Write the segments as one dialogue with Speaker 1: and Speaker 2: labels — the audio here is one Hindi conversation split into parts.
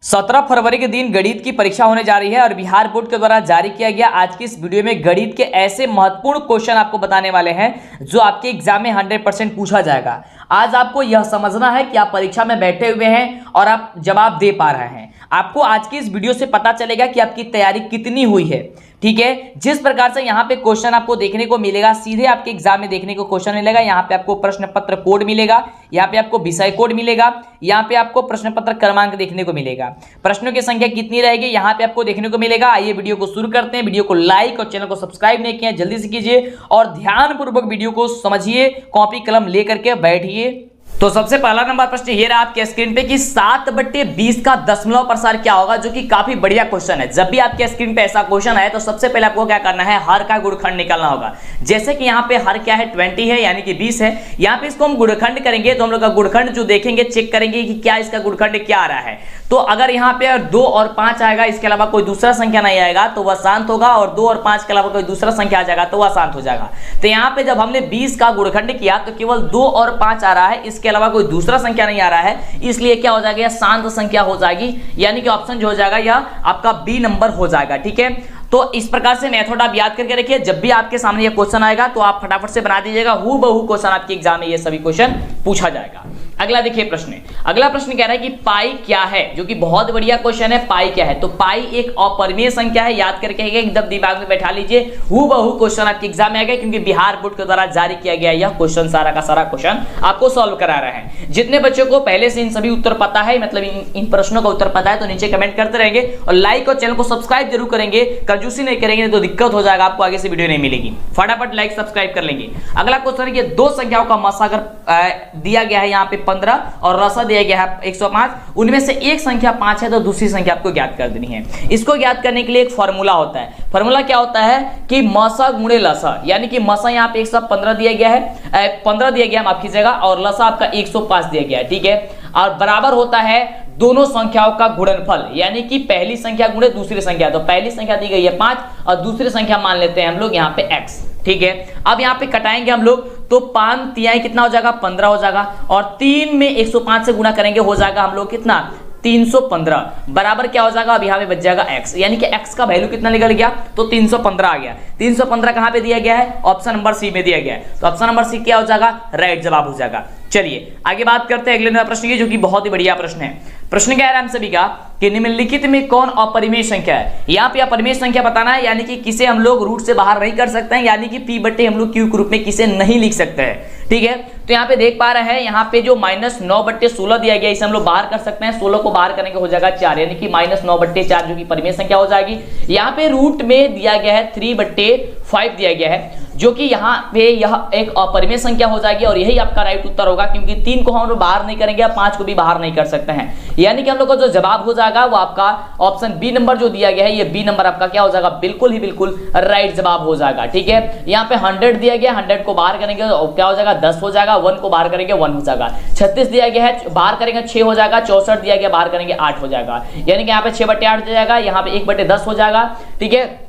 Speaker 1: 17 फरवरी के दिन गणित की परीक्षा होने जा रही है और बिहार बोर्ड के द्वारा जारी किया गया आज की इस वीडियो में गणित के ऐसे महत्वपूर्ण क्वेश्चन आपको बताने वाले हैं जो आपके एग्जाम में 100% पूछा जाएगा। आज आपको यह समझना है कि आप परीक्षा में बैठे हुए हैं और आप जवाब दे पा रहे हैं। आपको आज की इस वीडियो से पता चलेगा कि आपकी तैयारी कितनी हुई है। ठीक है, जिस प्रकार से यहाँ पे क्वेश्चन आपको देखने को मिलेगा, सीधे आपके एग्जाम में देखने को क्वेश्चन मिलेगा। यहाँ पे आपको प्रश्न पत्र कोड मिलेगा, यहाँ पे आपको विषय कोड मिलेगा, यहाँ पे आपको प्रश्न पत्र क्रमांक देखने को मिलेगा। प्रश्नों की संख्या कितनी रहेगी यहाँ पे आपको देखने को मिलेगा। आइए वीडियो को शुरू करते हैं। वीडियो को लाइक और चैनल को सब्सक्राइब नहीं किया जल्दी से कीजिए और ध्यानपूर्वक वीडियो को समझिए, कॉपी कलम लेकर के बैठिए। तो सबसे पहला नंबर प्रश्न ये रहा आपके स्क्रीन पे कि 7/20 का दशमलव प्रसार क्या होगा, जो कि काफी बढ़िया क्वेश्चन है। जब भी आपके स्क्रीन पे ऐसा क्वेश्चन है तो सबसे पहले आपको क्या करना है, हर का गुणखंड निकालना होगा। जैसे कि यहाँ पे हर क्या है 20 है यानी कि 20 है। यहाँ पे इसको हम गुणखंड करेंगे तो हम लोग का गुणखंड जो देखेंगे, चेक करेंगे कि क्या इसका गुणखंड क्या आ रहा है। तो अगर यहाँ पे 2 और 5 आएगा, इसके अलावा कोई दूसरा संख्या नहीं आएगा तो वह शांत होगा, और 2 और 5 के अलावा कोई दूसरा संख्या आ जाएगा तो वह शांत हो जाएगा। तो यहाँ पे जब हमने 20 का गुणखंड किया तो केवल 2 और 5 आ रहा है, इसके अलावा कोई दूसरा संख्या नहीं आ रहा है, इसलिए क्या हो जाएगा, यह शांत संख्या हो जाएगी। यानी कि ऑप्शन जो हो जाएगा यह आपका बी नंबर हो जाएगा। ठीक है, तो इस प्रकार से मेथड आप याद करके रखिए। जब भी आपके सामने ये क्वेश्चन आएगा तो आप फटाफट से बना दीजिएगा। हूबहू क्वेश्चन आपके एग्जाम में ये सभी क्वेश्चन पूछा जाएगा। अगला देखिए प्रश्न, अगला प्रश्न कह रहा है कि पाई क्या है, जो कि बहुत बढ़िया क्वेश्चन है। पाई क्या है, तो पाई एक अपरिमेय संख्या है। याद करके एकदम दिमाग में बैठा लीजिए। हूबहू क्वेश्चन आपके एग्जाम में आएगा, क्योंकि बिहार बोर्ड के द्वारा जारी किया गया यह क्वेश्चन सारा का सारा क्वेश्चन आपको सॉल्व करा रहे हैं। जितने बच्चों को पहले से इन सभी उत्तर पता है, मतलब इन प्रश्नों का उत्तर पता है, तो नीचे कमेंट करते रहेंगे और लाइक और चैनल को सब्सक्राइब जरूर करेंगे। कंजूसी नहीं करेंगे तो दिक्कत हो जाएगा, आपको आगे से वीडियो नहीं मिलेगी। फटाफट लाइक सब्सक्राइब कर लेंगे। अगला क्वेश्चन है कि दो संख्याओं का मसा अगर दिया गया है यहाँ पे 15 और रसा दिया गया है 105, उनमें से एक संख्या 5 है तो दूसरी संख्या आपको ज्ञात कर देनी है। इसको ज्ञात करने के लिए एक फॉर्मूला होता है। फॉर्मूला क्या होता है कि मसा गुणे लसा, यानी कि मसा यहाँ पे 115 दिया गया है, 15 दिया गया, माफ कीजिएगा, और लसा आपका 105 दिया गया है। ठीक है, और बराबर होता है दोनों संख्याओं का गुणनफल, यानी कि पहली संख्या गुणे दूसरी संख्या। तो पहली संख्या दी गई है 5 और दूसरी संख्या मान लेते हैं हम लोग यहाँ पे x। ठीक है, अब यहाँ पे कटाएंगे हम लोग तो 5 तिहाई कितना हो जाएगा, 15 हो जाएगा, और 3 में 105 से गुणा करेंगे हो जाएगा हम लोग कितना, 315, बराबर क्या हो जाएगा, अब यहाँ पे बच जाएगा x, यानी कि x का वैल्यू कितना निकल गया, तो 315 आ गया। 315 कहाँ पे दिया गया है, ऑप्शन नंबर सी में दिया गया है। तो ऑप्शन नंबर सी क्या हो जाएगा, राइट जवाब हो जाएगा। चलिए आगे बात करते हैं अगले प्रश्न की, जो कि बहुत ही बढ़िया प्रश्न है। प्रश्न क्या है हम सभी का कि निम्नलिखित में कौन अपरिमेय संख्या है। यहाँ पे अपरिमेय संख्या बताना है, यानी कि किसे हम लोग रूट से बाहर नहीं कर सकते हैं, यानी कि p बटे हम लोग q के रूप में किसे नहीं लिख सकते हैं। ठीक है, तो यहाँ पे देख पा रहे हैं, यहाँ पे जो -9/16 दिया गया, इसे हम लोग बाहर कर सकते हैं। 16 को बाहर करेंगे हो जाएगा 4, यानी कि -9/4 जो कि परिमेय संख्या हो जाएगी। यहाँ पे रूट में दिया गया है 3/5 दिया गया है, जो कि यहाँ पे यह एक अपरिमेय संख्या हो जाएगी, और यही आपका राइट उत्तर होगा, क्योंकि 3 को हम लोग बाहर नहीं करेंगे, 5 को भी बाहर नहीं कर सकते हैं। यानी कि हम लोग का जो जवाब हो जाएगा वो आपका ऑप्शन बी नंबर जो दिया गया है, ये बी नंबर आपका क्या हो जाएगा, बिल्कुल ही बिल्कुल राइट जवाब हो जाएगा। ठीक है, यहाँ पे 100 दिया गया, 100 को बाहर करेंगे तो क्या हो जाएगा, 10 हो जाएगा, 1 को बाहर करेंगे 1 हो जाएगा। 36 दिया गया है, बाहर करेंगे 6 हो जाएगा। 64 दिया गया, बाहर करेंगे 8 हो जाएगा, यानी कि यहाँ पे 6/8 दिया जाएगा, यहाँ पे 1/10 हो जाएगा। ठीक है,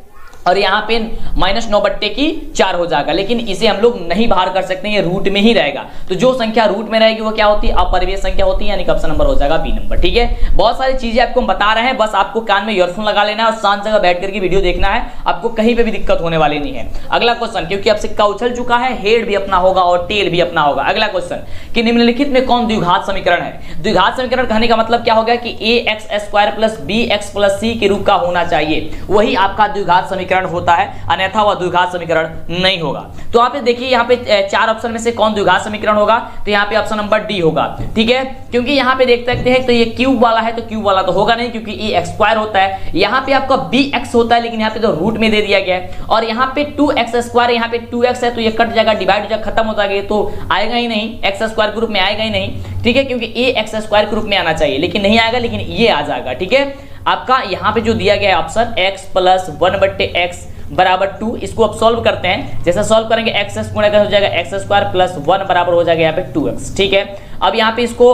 Speaker 1: और यहाँ पे -9/4 हो जाएगा, लेकिन इसे हम लोग नहीं बाहर कर सकते, ये रूट में ही रहेगा। तो जो संख्या रूट में रहेगी वो क्या होती है, अपरिमेय संख्या होती है, यानी कि ऑप्शन नंबर हो जाएगा बी नंबर। ठीक है, बहुत सारी चीजें आपको हम बता रहे हैं, बस आपको कान में ईयरफोन लगा लेना है और शांत जगह बैठ करके वीडियो देखना है, आपको कहीं पे भी दिक्कत होने वाली नहीं है। अगला क्वेश्चन, क्योंकि अब सिक्का उछल चुका है, हेड भी अपना होगा और टेल भी अपना होगा। अगला क्वेश्चन कि निम्नलिखित में कौन द्विघात समीकरण है। द्विघात समीकरण कहने का मतलब क्या हो गया कि ax² + bx + c के रूप का होना चाहिए, वही आपका द्विघात समीकरण होता है, अन्यथा वह द्विघात समीकरण नहीं होगा। तो आप देखिए यहाँ पे 4 ऑप्शन में से कौन द्विघात समीकरण होगा, तो यहाँ पे ऑप्शन नंबर डी होगा। ठीक है, क्योंकि यहाँ पे देख सकते हैं तो ये क्यूब वाला है, तो क्यूब वाला तो होगा नहीं, क्योंकि ये x² होता है। यहाँ पे आपका bx होता है, लेकिन यहाँ पे तो रूट में दे दिया गया है, और यहाँ पे 2x², यहाँ पे 2x है, तो ये कट जाएगा, डिवाइड हो जाएगा, खत्म हो जाएगा, तो आएगा ही नहीं, x² के रूप में आएगा ही नहीं। ठीक है, क्योंकि ax² के रूप में आना चाहिए, लेकिन नहीं आएगा, लेकिन ये आ जाएगा। ठीक है, आपका यहाँ पे जो दिया गया है ऑप्शन x + 1/x बराबर 2, इसको अब सॉल्व करते हैं। जैसे सॉल्व करेंगे x गुणा हो जाएगा x² + 1 बराबर हो जाएगा यहाँ पे 2x। ठीक है, अब यहाँ पे इसको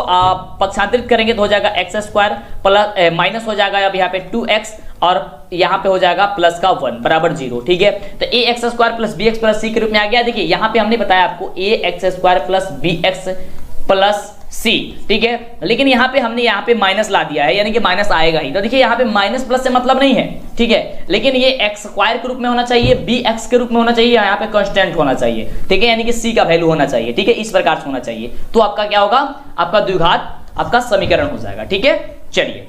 Speaker 1: पक्षांतरित करेंगे तो हो जाएगा x² प्लस माइनस हो जाएगा अब यहाँ पे 2x, और यहाँ पे हो जाएगा प्लस का 1 बराबर 0। ठीक है, तो ax² + bx + c के रूप में आ गया। देखिए यहाँ पे हमने बताया आपको ax² + bx + सी, ठीक है। लेकिन यहाँ पे हमने यहाँ पे माइनस ला दिया है, यानी कि माइनस आएगा ही। तो देखिए यहाँ पे माइनस प्लस से मतलब नहीं है, ठीक है, लेकिन ये एक्स स्क्वायर के रूप में होना चाहिए, बी एक्स के रूप में होना चाहिए, यहाँ पे कांस्टेंट होना चाहिए, ठीक है, यानी कि सी का वैल्यू होना चाहिए, ठीक है, इस प्रकार से होना चाहिए। तो आपका क्या होगा, आपका द्विघात आपका समीकरण हो जाएगा, ठीक है। चलिए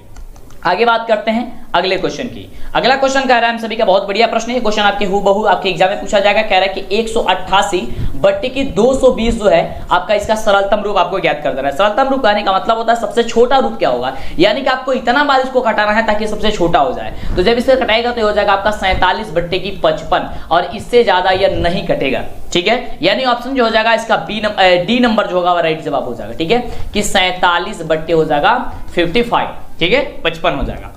Speaker 1: आगे बात करते हैं अगले क्वेश्चन की। अगला क्वेश्चन कह रहा है हम सभी का बहुत बढ़िया प्रश्न है, क्वेश्चन आपके हूबहू आपके एग्जाम में पूछा जाएगा। कह रहा है कि 188/220 जो है आपका इसका सरलतम रूप आपको ज्ञात कर देना है। सरलतम रूप कहने का मतलब होता है सबसे छोटा रूप क्या होगा, यानी कि आपको इतना बार इसको घटाना है ताकि सबसे छोटा हो जाए। तो जब इसे घटाएगा तो हो जाएगा आपका 47/55 और इससे ज्यादा यह नहीं घटेगा, ठीक है। यानी ऑप्शन जो हो जाएगा इसका डी नंबर जो होगा राइट जवाब हो जाएगा, ठीक है, कि 47 हो जाएगा 55, ठीक है, 55 हो जाएगा।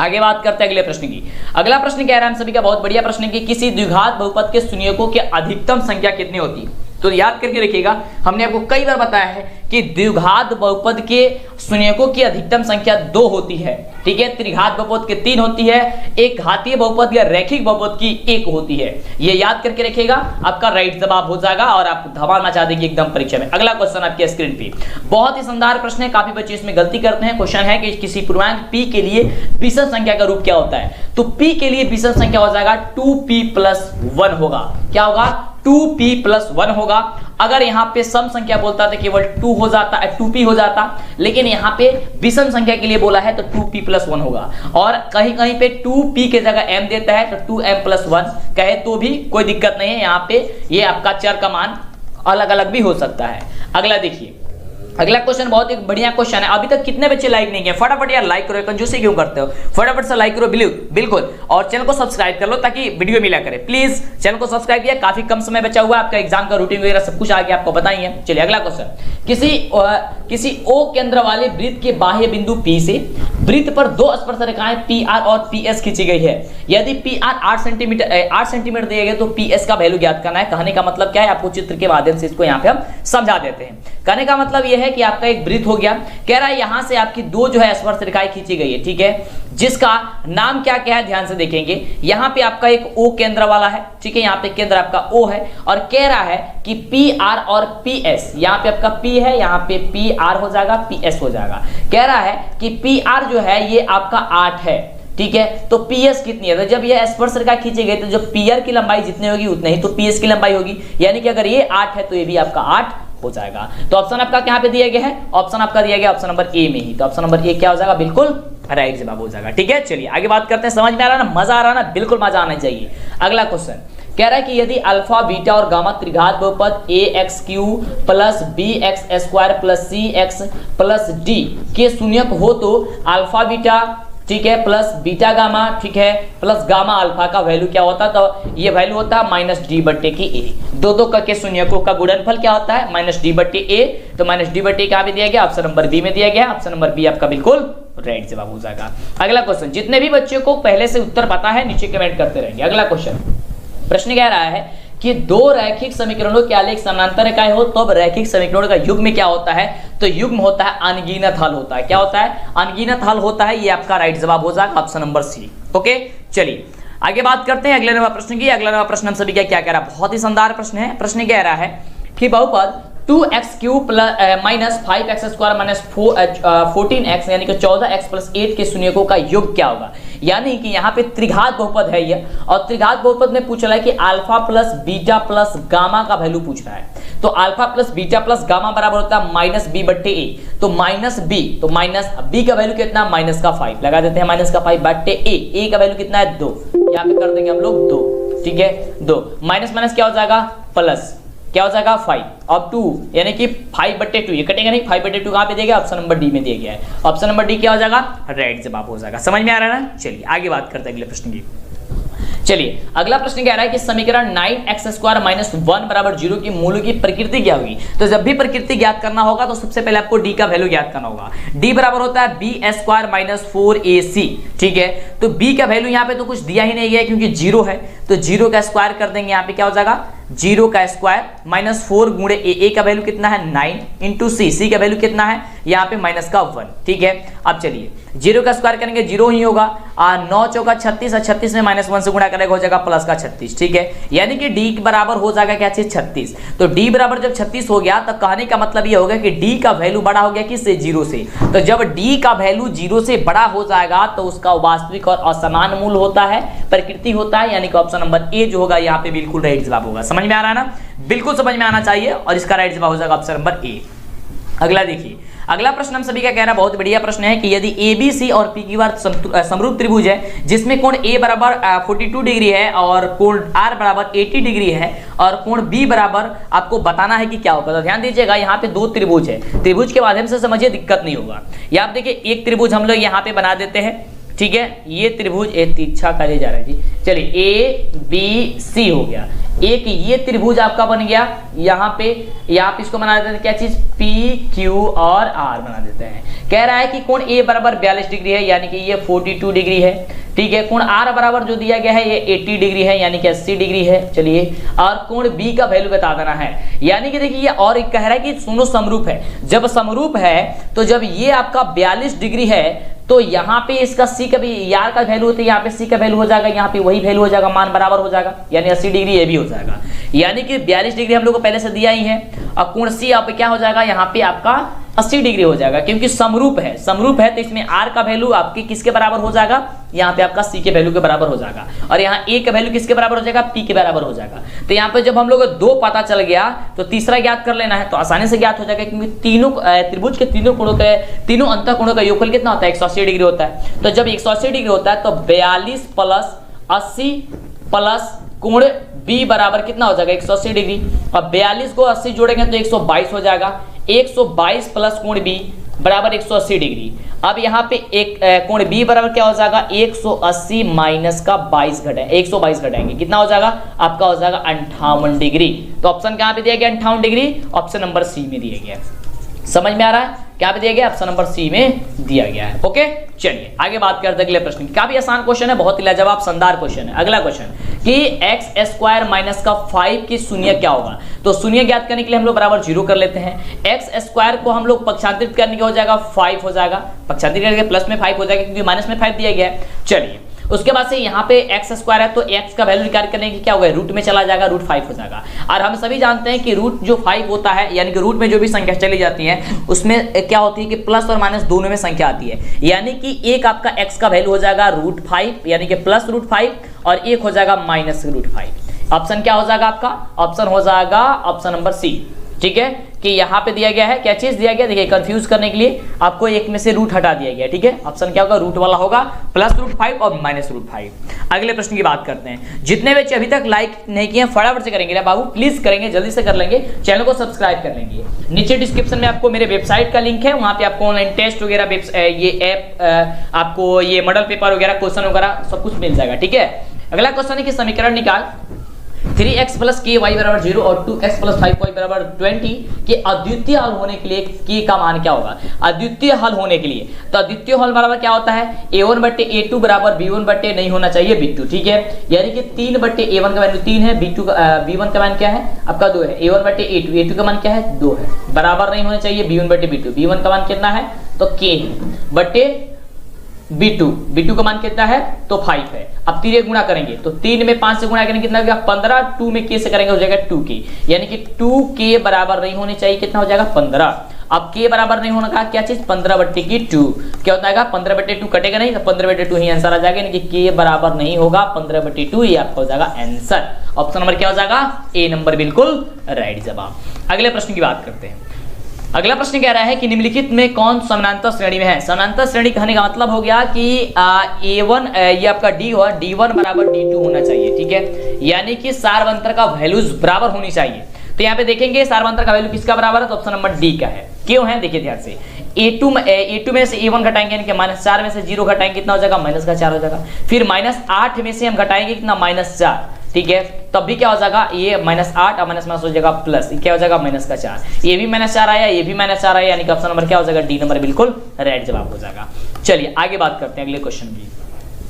Speaker 1: आगे बात करते हैं अगले प्रश्न की। अगला प्रश्न कह रहा है हम सभी का बहुत बढ़िया प्रश्न है कि किसी द्विघात बहुपद के शून्यकों की अधिकतम संख्या कितनी होती है। तो याद करके रखिएगा, हमने आपको कई बार बताया है कि द्विघात बहुपद के शून्यकों की अधिकतम संख्या 2 होती है, ठीक है, त्रिघात बहुपद के 3 होती है, एक घातीय बहुपद या रैखिक बहुपद की 1 होती है। ये याद करके रखिएगा, आपका राइट जवाब हो जाएगा और आप धमाल मचा देंगे एकदम परीक्षा में। अगला क्वेश्चन आपकी स्क्रीन पे बहुत ही शानदार प्रश्न है, काफी बच्चे इसमें गलती करते हैं। क्वेश्चन है कि किसी पूर्णांक p के लिए विषम संख्या का रूप क्या होता है। तो p के लिए विषम संख्या हो जाएगा 2p+1 होगा। क्या होगा, 2p+1 होगा। अगर यहाँ पे सम संख्या बोलता तो केवल 2 हो जाता, 2p हो जाता, लेकिन यहाँ पे विषम संख्या के लिए बोला है तो 2p+1 होगा। और कहीं कहीं पे 2p के जगह m देता है तो 2m+1 कहे तो भी कोई दिक्कत नहीं है। यहाँ पे ये आपका चर का मान अलग अलग भी हो सकता है। अगला देखिए, अगला क्वेश्चन बहुत ही बढ़िया क्वेश्चन है। अभी तक कितने बच्चे लाइक नहीं किए, फटाफट यार लाइक करो, कंजूसी क्यों करते हो, फटाफट से लाइक करो बिल्कुल, और चैनल को सब्सक्राइब कर लो ताकि वीडियो मिला करे। प्लीज चैनल को सब्सक्राइब किया, काफी कम समय बचा हुआ है, आपका एग्जाम का रूटीन वगैरह सब कुछ आगे आपको बताइए। चलिए अगला क्वेश्चन, किसी ओ केंद्र वाले वृत्त के बाह्य बिंदु P से वृत्त पर 2 स्पर्श रेखाएं PR और PS खींची गई है। यदि PR 8 सेंटीमीटर दिए गए तो PS का वैल्यू ज्ञात करना है। कहने का मतलब क्या है, आपको चित्र के माध्यम से इसको यहाँ पे हम समझा देते हैं। कहने का मतलब यह है कि आपका एक वृत्त हो गया, कह रहा है यहां से आपकी 2 जो है स्पर्श रेखाएं खींची गई है, ठीक है, जिसका नाम क्या क्या है ध्यान से देखेंगे। यहां पे आपका एक O केंद्र वाला है, ठीक है, यहां पे केंद्र आपका O है और कह रहा है कि PR और PS, यहां पे आपका P है, यहां पे PR हो जाएगा, PS हो जाएगा। कह रहा है कि PR जो है ये आपका 8 है, ठीक है, तो PS कितनी है। तो जब ये स्पर्श रेखा खींची गई तो जब PR की लंबाई जितनी होगी उतनी ही तो PS की लंबाई होगी, यानी कि अगर ये 8 है तो ये भी आपका 8 हो जाएगा। तो ऑप्शन आपका कहां पे दिया गया है, ऑप्शन आपका दिया गया ऑप्शन नंबर ए में ही। तो ऑप्शन नंबर ए क्या हो जाएगा, बिल्कुल राइट जवाब हो जाएगा, ठीक है। चलिए आगे बात करते हैं, समझ में आ रहा है ना, मजा आ रहा है ना, बिल्कुल मजा आना चाहिए। अगला क्वेश्चन कह रहा है कि यदि अल्फा बीटा और गामा त्रिघात बहुपद ax³ + bx² + cx+d के शून्यक हो तो अल्फा बीटा, ठीक है, प्लस बीटा गामा, ठीक है, प्लस गामा अल्फा का वैल्यू क्या होता है, तो ये वैल्यू होता है -d/a। दो के शून्यकों का गुणनफल क्या होता है, -d/a। तो -d/a कहां पे दिया गया, ऑप्शन नंबर बी में दिया गया, ऑप्शन नंबर बी आपका बिल्कुल राइट जवाब हो जाएगा। अगला क्वेश्चन, जितने भी बच्चों को पहले से उत्तर पता है नीचे कमेंट करते रहेंगे। अगला क्वेश्चन, प्रश्न कह रहा है कि 2 रैखिक समीकरणों के आलेख समानांतर रेखाएं हो तो अब रैखिक समीकरणों का युग्म क्या होता है, तो युग्म होता है अनगिनत हल होता है। क्या होता है, अनगिनत हल होता है, ये आपका राइट जवाब हो जाएगा, ऑप्शन नंबर सी। ओके, चलिए आगे बात करते हैं अगले नंबर प्रश्न की। अगला नंबर प्रश्न हम सभी क्या कह रहा है, बहुत ही शानदार प्रश्न है। प्रश्न कह रहा है कि बहुपद 2x³ - 5x² - 14x यानी कि 14x + 8 के शून्यकों का योग क्या होगा। यानी कि यहाँ पे त्रिघात बहुपद है ये, और त्रिघात बहुपद में पूछ रहा है कि alpha plus beta plus gamma का वैल्यू पूछ रहा है। तो alpha plus beta plus gamma बराबर होता है -b/a। तो -b, तो -b का वैल्यू कितना, -5 लगा देते हैं, -5/a। का वैल्यू कितना है, 2, यहाँ पे कर देंगे हम लोग 2, ठीक है, 2 माइनस क्या हो जाएगा, प्लस क्या हो जाएगा 5 और 2 यानी कि 5/2, ये कटेगा नहीं, 5/2 कहां पे दिया गया, ऑप्शन नंबर डी में दिया गया है। ऑप्शन नंबर डी क्या हो जाएगा, राइट जवाब हो जाएगा। समझ में आ रहा है ना। चलिए आगे बात करते हैं अगले प्रश्न की। चलिए अगला प्रश्न कह रहा है कि समीकरण 9x² - 1 = 0 की मूलों की प्रकृति क्या होगी। तो जब भी प्रकृति ज्ञात करना होगा तो सबसे पहले आपको d का वैल्यू ज्ञात करना होगा। d बराबर होता है b² - 4ac, ठीक है। तो b का वैल्यू यहाँ पे तो कुछ दिया ही नहीं गया क्योंकि 0 है, तो 0 का स्क्वायर कर देंगे, यहाँ पे क्या हो जाएगा 0 का स्क्वायर माइनस 4 गुणे ए का वैल्यू कितना है 9 इंटू सी का वैल्यू कितना है यहाँ पे माइनस का 1। ठीक है, अब चलिए 0 का स्क्वायर करेंगे 0 ही होगा, 9 चौका 36 और 36 में -1 से गुणा करेगा हो जाएगा प्लस का 36। ठीक है, यानी कि d बराबर हो जाएगा क्या चीज 36। तो d बराबर जब 36 हो गया तब कहने का मतलब ये होगा कि d का वैल्यू बड़ा हो गया किससे 0 से। तो जब d का वैल्यू 0 से बड़ा हो जाएगा तो उसका वास्तविक और असमान मूल होता है, प्रकृति होता है, यानी कि ऑप्शन नंबर ए जो होगा यहाँ पे बिल्कुल राइट जवाब होगा। समझ में आ रहा है ना, बिल्कुल समझ में आना चाहिए और इसका राइट जवाब हो जाएगा ऑप्शन नंबर ए। अगला देखिए, अगला प्रश्न हम सभी का कह रहा है, बहुत बढ़िया प्रश्न है कि यदि ए बी सी और पी क्यू आर समरूप त्रिभुज है जिसमें कोण ए बराबर 42 डिग्री है और कोण आर बराबर 80 डिग्री है और कोण बी बराबर आपको बताना है कि क्या होगा। तो ध्यान दीजिएगा, यहाँ पे दो त्रिभुज है, त्रिभुज के माध्यम से समझिए दिक्कत नहीं होगा। या आप देखिए एक त्रिभुज हम लोग यहाँ पे बना देते हैं, ठीक है, ये त्रिभुज तिरछा करे जा रहा है जी, चलिए ए बी सी हो गया। एक ये त्रिभुज आपका बन गया, यहाँ पे इसको बना देते हैं क्या चीज पी क्यू और आर बना देते हैं। कह रहा है कि कोण ए बराबर 42 डिग्री है यानी कि ये 42 डिग्री है। ठीक है, कोण आर बराबर जो दिया गया है ये 80 डिग्री है यानी कि 80 डिग्री है। चलिए, और कोण बी का वैल्यू बता देना है, यानी कि देखिए ये और एक कह रहा है कि सुनो समरूप है। जब समरूप है तो जब ये आपका 42 डिग्री है तो यहाँ पे इसका सी का भी आर का वैल्यू होता है, यहाँ पे सी का वैल्यू हो जाएगा, यहाँ पे वही वैल्यू हो जाएगा, मान बराबर हो जाएगा, यानी 80 डिग्री ये भी हो जाएगा। यानी कि 42 डिग्री हम लोग को पहले से दिया ही है और कोण सी यहाँ पे क्या हो जाएगा, यहाँ पे आपका 80 डिग्री हो जाएगा क्योंकि समरूप है। समरूप है तो इसमें आर का वैल्यू आपके किसके बराबर हो जाएगा, यहाँ पे आपका सी के वैल्यू के बराबर हो जाएगा और यहाँ ए का वैल्यू किसके बराबर हो जाएगा, पी के बराबर हो जाएगा। तो यहाँ पे जब हम लोग दो पता चल गया तो तीसरा ज्ञात कर लेना है, तो आसानी से ज्ञात हो जाएगा क्योंकि तीनों त्रिभुज के तीनों कोणों के तीनों अंतःकोणों का योगफल कितना होता है 180 डिग्री होता है। तो जब 180 डिग्री होता है तो 42 प्लस 80 प्लस कोण बी बराबर कितना हो जाएगा 180 डिग्री और 42 को 80 जोड़ेंगे तो 122 हो जाएगा। 122 प्लस कोण बी बराबर 180 डिग्री। अब यहाँ पे एक कोण बी बराबर क्या हो जाएगा 180 माइनस का 122 घटाएंगे कितना हो जाएगा आपका हो जाएगा 58 डिग्री। तो ऑप्शन कहाँ पे दिया गया 58 डिग्री, ऑप्शन नंबर सी में दिया गया। समझ में आ रहा है, क्या पे दिया गया ऑप्शन नंबर सी में दिया गया है। ओके, चलिए आगे बात करते हैं अगले प्रश्न की। काफी आसान क्वेश्चन है, बहुत ही लाजवाब शानदार क्वेश्चन है। अगला क्वेश्चन कि एक्स स्क्वायर माइनस का 5 की शून्य क्या होगा। तो शून्य ज्ञात करने के लिए हम लोग बराबर 0 कर लेते हैं। एक्स स्क्वायर को हम लोग पक्षांतरित करने के हो जाएगा 5 हो जाएगा, पक्षांतरित करके प्लस में 5 हो जाएगा क्योंकि माइनस में 5 दिया गया है। चलिए उसके बाद से यहाँ पे एक्स स्क्वायर है तो एक्स का वैल्यू निकाल करने की क्या होगा रूट में चला जाएगा, रूट 5 हो जाएगा। और हम सभी जानते हैं कि रूट जो 5 होता है यानी कि रूट में जो भी संख्या चली जाती है उसमें क्या होती है कि प्लस और माइनस दोनों में संख्या आती है, यानी कि एक आपका एक्स का वैल्यू हो जाएगा रूट 5 यानी कि प्लस रूट 5 और एक हो जाएगा माइनस रूट 5। ऑप्शन क्या हो जाएगा आपका, ऑप्शन हो जाएगा ऑप्शन नंबर सी। ठीक है, कि यहाँ पे दिया गया है क्या चीज दिया गया, देखिए कंफ्यूज करने के लिए आपको एक में से रूट हटा दिया गया। ठीक है, ऑप्शन क्या होगा रूट वाला होगा, प्लस रूट 5 और माइनस रूट 5। अगले प्रश्न की बात करते हैं। जितने बच्चे अभी तक लाइक नहीं किए फटाफट से करेंगे बाबू, प्लीज करेंगे, जल्दी से कर लेंगे, चैनल को सब्सक्राइब कर लेंगे। नीचे डिस्क्रिप्शन में आपको मेरे वेबसाइट का लिंक है, वहां पे आपको ऑनलाइन टेस्ट वगैरह ये ऐप आपको ये मॉडल पेपर वगैरह क्वेश्चन वगैरह सब कुछ मिल जाएगा। ठीक है, अगला क्वेश्चन है कि समीकरण निकाल 3x प्लस के वाई बराबर 0 और 2x प्लस 5y बराबर 20 के अद्वितीय हल होने के लिए के का मान क्या होगा। अद्वितीय हल होने के लिए तो अद्वितीय हल बराबर क्या होता है a1 बट्टे a2 बराबर b1 बट्टे नहीं होना चाहिए b2। ठीक है, यानी कि 3 बट्टे a1 का वैल्यू 3 है, b1 का मान क्या है आपका 2 है, a1 बट्टे a2 का मान क्या है 2 है, बराबर नहीं होना चाहिए b1 बट्टे b2। b1 का मान कितना है तो k बट्टे b2 का मान कितना है तो 5 है। अब 3 गुणा करेंगे तो 3 में 5 से गुणा करेंगे कितना हो जाएगा 15, 2 में k से करेंगे हो जाएगा 2k, यानी कि 2k बराबर नहीं होनी चाहिए, कितना हो जाएगा 15। अब k बराबर नहीं होना कहा क्या चीज 15 बट्टे की 2 क्या होता है 15 बट्टे 2 कटेगा नहीं तो 15 बट्टे 2 ही आंसर आ जाएगा, यानी कि k बराबर नहीं होगा 15 बट्टे 2 ये आपका हो जाएगा आंसर। ऑप्शन नंबर क्या हो जाएगा ए नंबर बिल्कुल राइट जवाब। अगले प्रश्न की बात करते हैं। अगला प्रश्न कह रहा है कि निम्नलिखित में कौन समानांतर श्रेणी में है। समानांतर श्रेणी कहने का मतलब हो गया कि A1 ये आपका D हो D1 बराबर D2 होना चाहिए। ठीक है, यानी कि सार्वंतर का वैल्यूज बराबर होनी चाहिए। तो यहाँ पे देखेंगे सार्वंतर का वैल्यू किसका बराबर है तो ऑप्शन नंबर डी का है। क्यों है देखिए ध्यान से, A2 में से A1 घटाएंगे यानी कि -4 में से 0 घटाएंगे कितना हो जाएगा -4 हो जाएगा, फिर -8 में से हम घटाएंगे कितना -4। ठीक है, तब भी क्या हो जाएगा ये -8 और माइनस हो जाएगा प्लस, क्या हो जाएगा -4, ये भी -4 आया, ये भी -4 आया, यानी कि ऑप्शन नंबर क्या हो जाएगा डी नंबर बिल्कुल राइट जवाब हो जाएगा। चलिए आगे बात करते हैं अगले क्वेश्चन की।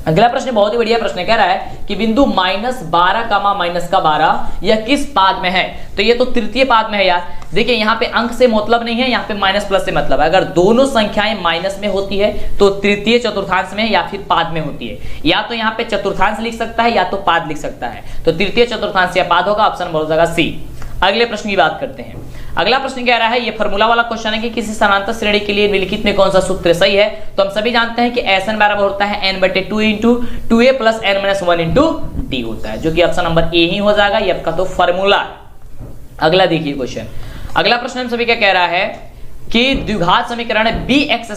Speaker 1: अगला प्रश्न बहुत ही बढ़िया प्रश्न कह रहा है कि बिंदु -12, यह किस पाद में है। तो ये तो तृतीय पाद में है यार। देखिए यहाँ पे अंक से मतलब नहीं है, यहाँ पे माइनस प्लस से मतलब है। अगर दोनों संख्याएं माइनस में होती है तो तृतीय चतुर्थांश में या फिर पाद में होती है। या तो यहाँ पे चतुर्थांश लिख सकता है या तो पाद लिख सकता है। तो तृतीय चतुर्थांश या पाद होगा, ऑप्शन हो जाएगा सी। अगले प्रश्न की बात करते हैं। अगला प्रश्न कह रहा है, ये फॉर्मूला वाला क्वेश्चन है कि किसी समानांतर श्रेणी के लिए निम्नलिखित में कौन सा सूत्र सही है। तो हम सभी जानते हैं कि Sn बराबर होता है n/2 × 2a + n-1 × d होता है, जो कि ऑप्शन नंबर ए ही हो जाएगा। ये आपका तो फॉर्मूला है। अगला देखिए क्वेश्चन। अगला प्रश्न हम सभी क्या कह रहा है कि द्विघात समीकरण bx² +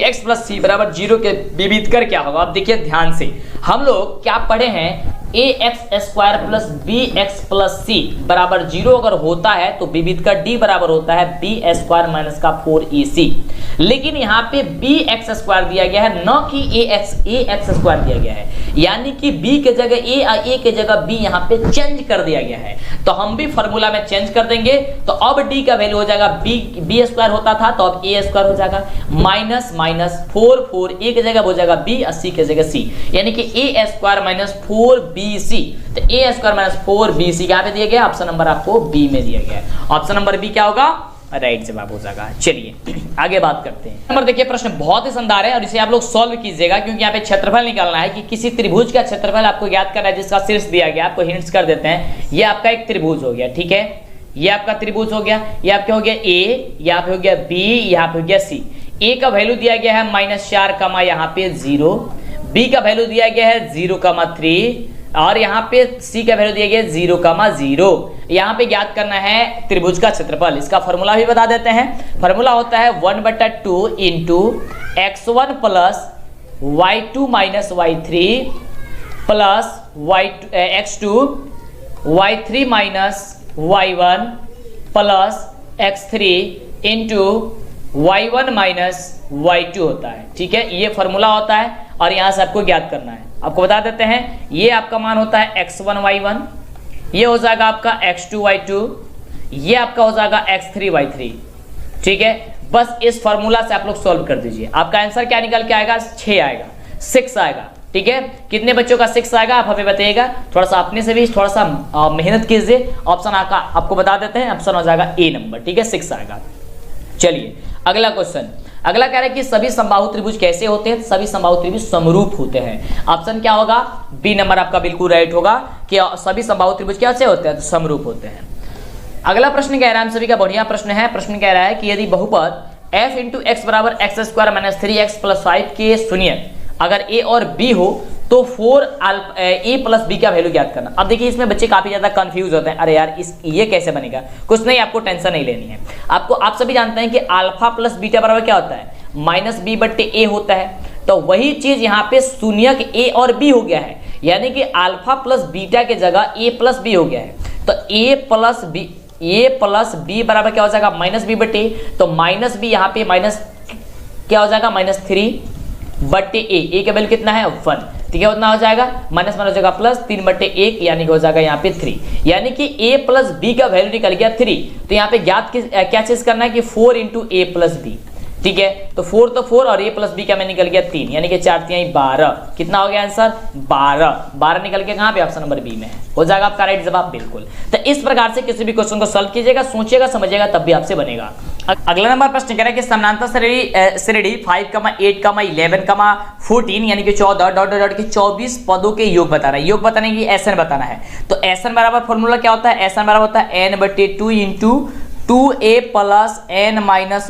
Speaker 1: ax + c = 0 के विविध कर क्या होगा। अब देखिए ध्यान से, हम लोग क्या पढ़े हैं, ax² + bx + c = 0 अगर होता है तो विविध का d बराबर होता है b² - 4ac। लेकिन यहाँ पे bx² दिया गया है, न कि ax² दिया गया है। यानी कि b के जगह a और a के जगह b यहाँ पे चेंज कर दिया गया है। तो हम भी फॉर्मूला में चेंज कर देंगे। तो अब d का वैल्यू हो जाएगा b² होता था तो अब a² हो जाएगा, -4 a की जगह हो जाएगा b और c की जगह c, यानी कि a² - 4bc। तो a² - 4bc क्या पे दिया गया, ऑप्शन नंबर आपको बी में दिया गया है। ऑप्शन नंबर बी क्या होगा, राइट जवाब हो जाएगा। चलिए आगे बात करते हैं। नंबर देखिए, प्रश्न बहुत ही शानदार है और इसे आप लोग सॉल्व कीजिएगा, क्योंकि यहाँ पे क्षेत्रफल निकालना है कि किसी त्रिभुज का क्षेत्रफल आपको ज्ञात करना है जिसका शीर्ष दिया गया। आपको हिंट्स कर देते हैं। ये आपका एक त्रिभुज हो गया, ठीक है, ये आपका त्रिभुज हो गया। ये आपका हो गया ए, यहाँ पे हो गया बी, यहाँ पे हो गया सी। ए का वैल्यू दिया गया है -4, यहाँ पे 0। बी का वैल्यू दिया गया है 0,3 और यहाँ पे सी का वैल्यू दिया गया है 0,0। यहाँ पे ज्ञात करना है त्रिभुज का क्षेत्रफल। इसका फॉर्मूला भी बता देते हैं। फॉर्मूला होता है 1/2 × x1 + y2 - y3 + x2 y3 - y1 + x3 × y1 - y2 होता है, ठीक है। ये फॉर्मूला होता है और यहाँ से आपको ज्ञात करना है। आपको बता देते हैं, ये आपका मान होता है x1 y1, ये हो जाएगा आपका x2 y2, ये आपका हो जाएगा x3 y3, ठीक है। बस इस फॉर्मूला से आप लोग सॉल्व कर दीजिए। आपका आंसर क्या निकल के आएगा, 6 आएगा, 6 आएगा, ठीक है। कितने बच्चों का 6 आएगा आप हमें बताइएगा। थोड़ा सा अपने से भी थोड़ा सा मेहनत कीजिए। ऑप्शन आपको बता देते हैं, ऑप्शन हो जाएगा ए नंबर, ठीक है, 6 आएगा। चलिए अगला क्वेश्चन। अगला कह रहा है कि सभी समबाहु त्रिभुज कैसे होते हैं। सभी समबाहु त्रिभुज समरूप होते हैं। ऑप्शन क्या होगा, बी नंबर आपका बिल्कुल राइट होगा कि सभी समबाहु त्रिभुज कैसे होते हैं, तो समरूप होते हैं। अगला प्रश्न कह रहा है, हम सभी का बढ़िया प्रश्न है। प्रश्न कह रहा है कि यदि बहुपद f × x = x² - 3x + 5 के शून्य अगर a और b हो तो 4a + b का वैल्यू ज्ञात करना। अब देखिए इसमें बच्चे काफी ज्यादा कंफ्यूज होते हैं, अरे यार ये कैसे बनेगा। कुछ नहीं, आपको टेंशन नहीं लेनी है। आप सभी जानते हैं कि α + β बराबर क्या होता है, -b/a होता है। तो वही चीज यहाँ पे शून्यक a और b हो गया है, यानी कि α + β के जगह a + b हो गया है। तो a + b बराबर क्या हो जाएगा, -b/a। तो -b यहाँ पे माइनस क्या हो जाएगा, -3/a। का वैल्यू कितना है, 1, ठीक है। उतना हो जाएगा, माइनस हो जाएगा प्लस 3/1, यानी कि हो जाएगा यहाँ पे 3, यानी कि a + b का वैल्यू निकल गया 3। तो यहाँ पे ज्ञात क्या चीज करना है कि 4 × a + b, ठीक है। तो 4 तो 4 और a + b का में निकल गया 3, यानी कि 4 × 12। कितना हो गया आंसर, 12 निकल के कहाँ पे, ऑप्शन नंबर बी में है। हो जाएगा आपका राइट जवाब बिल्कुल। तो इस प्रकार से किसी भी क्वेश्चन को सॉल्व कीजिएगा, सोचिएगा, समझिएगा, तब भी आपसे बनेगा। अगला नंबर प्रश्न कह रहा है कि समानांतर श्रेणी 5, 8, 11, 14 यानी कि 14 के 24 पदों के योग बताना है। योग बताने की SN बताना है। तो SN बराबर फॉर्मूला क्या होता है, SN बराबर होता है n/2 × 2a + n-1 ×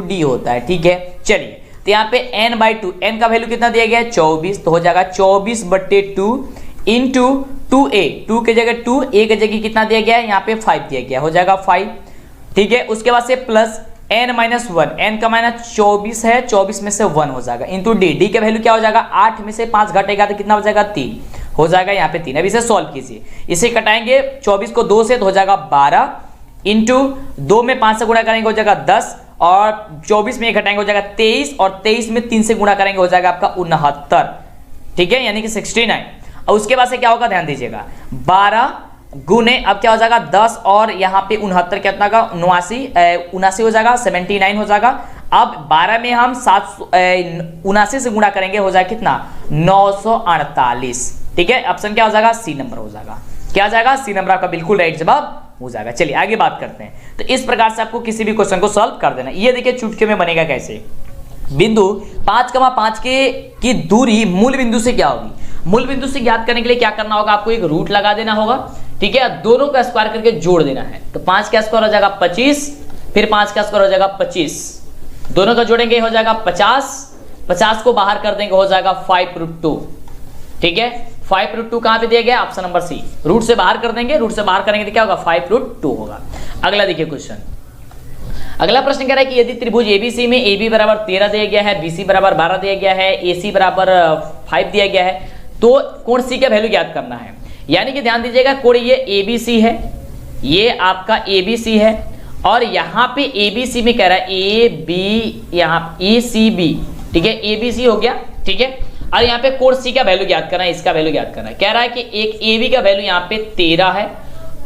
Speaker 1: d होता है, ठीक है। चलिए तो यहाँ पे n/2, n का वैल्यू कितना दिया गया है, 24। तो हो जाएगा 24/2 × 2a, 2 की जगह 2, a की जगह कितना दिया गया है, यहाँ पे 5 दिया गया, हो जाएगा 5, ठीक है। उसके बाद से प्लस n-1, n का माइनस 24 है, 24 में से 1 हो जाएगा इंटू d का वैल्यू क्या हो जाएगा, 8 में से 5 घटेगा तो कितना हो जाएगा, 3 हो जाएगा यहाँ पे 3। अब इसे सॉल्व कीजिए, इसे कटाएंगे 24 को 2 से तो हो जाएगा 12 इंटू 2 में 5 से गुणा करेंगे हो जाएगा 10 और 24 में घटाएंगे हो जाएगा 23 और 23 में 3 से गुणा करेंगे हो जाएगा आपका 69, ठीक है, यानी कि 69। और उसके बाद से क्या होगा, ध्यान दीजिएगा, 12 गुने अब क्या हो जाएगा 10 और यहाँ पे 69 कितना का 79 हो जाएगा, 79 हो जाएगा। अब 12 में हम 779 से गुणा करेंगे, हो जाएगा कितना 948। ठीक है, ऑप्शन क्या हो जाएगा, सी नंबर हो जाएगा। क्या आ जाएगा, सी नंबर आपका बिल्कुल राइट जवाब हो जाएगा। चलिए आगे बात करते हैं। तो इस प्रकार से आपको किसी भी क्वेश्चन को सॉल्व कर देना। ये देखिए चुटकी में बनेगा कैसे, बिंदु 5,5 की दूरी मूल बिंदु से क्या होगी। मूल बिंदु से ज्ञात करने के लिए क्या करना होगा, आपको एक रूट लगा देना होगा। ठीक है, दोनों का स्क्वायर करके जोड़ देना है। तो 5 का स्क्वायर हो जाएगा 25, फिर 5 का स्क्वायर हो जाएगा 25, दोनों का जोड़ेंगे हो जाएगा 50, 50 को बाहर कर देंगे हो जाएगा 5√2। ठीक है, 5√2 कहां पे दिया गया, ऑप्शन नंबर सी। रूट से बाहर कर देंगे, रूट से बाहर करेंगे तो क्या होगा 5√2 होगा। अगला देखिए क्वेश्चन, अगला प्रश्न कह रहा है कि यदि त्रिभुज एबीसी में AB बराबर 13 दिया गया है, BC बराबर 12 दिया गया है, AC बराबर 5 दिया गया है, तो कोण C का वैल्यू ज्ञात करना है। यानी कि ध्यान दीजिएगा, कोण ये ABC है, ये आपका ABC है, और यहाँ पे ABC में कह रहा है AB, यहाँ ACB। ठीक है, ABC हो गया। ठीक है, और यहाँ पे कोण C का वैल्यू ज्ञात करना है, इसका वैल्यू ज्ञात करना है। कह रहा है कि एक AB का वैल्यू यहाँ पे 13 है,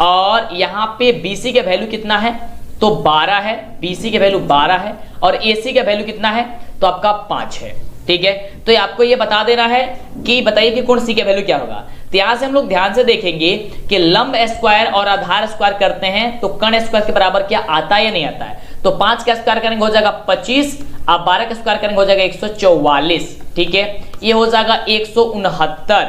Speaker 1: और यहाँ पे BC का वैल्यू कितना है, तो 12 है। BC के वैल्यू 12 है, और AC का वैल्यू कितना है, तो आपका 5 है। ठीक है, तो आपको ये बता देना है कि बताइए कि कोण C का वैल्यू क्या होगा। तो यहां से हम लोग ध्यान से देखेंगे कि लंब स्क्वायर और आधार स्क्वायर करते हैं तो कर्ण स्क्वायर के बराबर क्या आता है या नहीं आता है। तो 5 का स्क्वायर करेंगे हो जाएगा 25, आप 12 का स्क्वायर करेंगे हो जाएगा 144। ठीक है, ये हो जाएगा 169।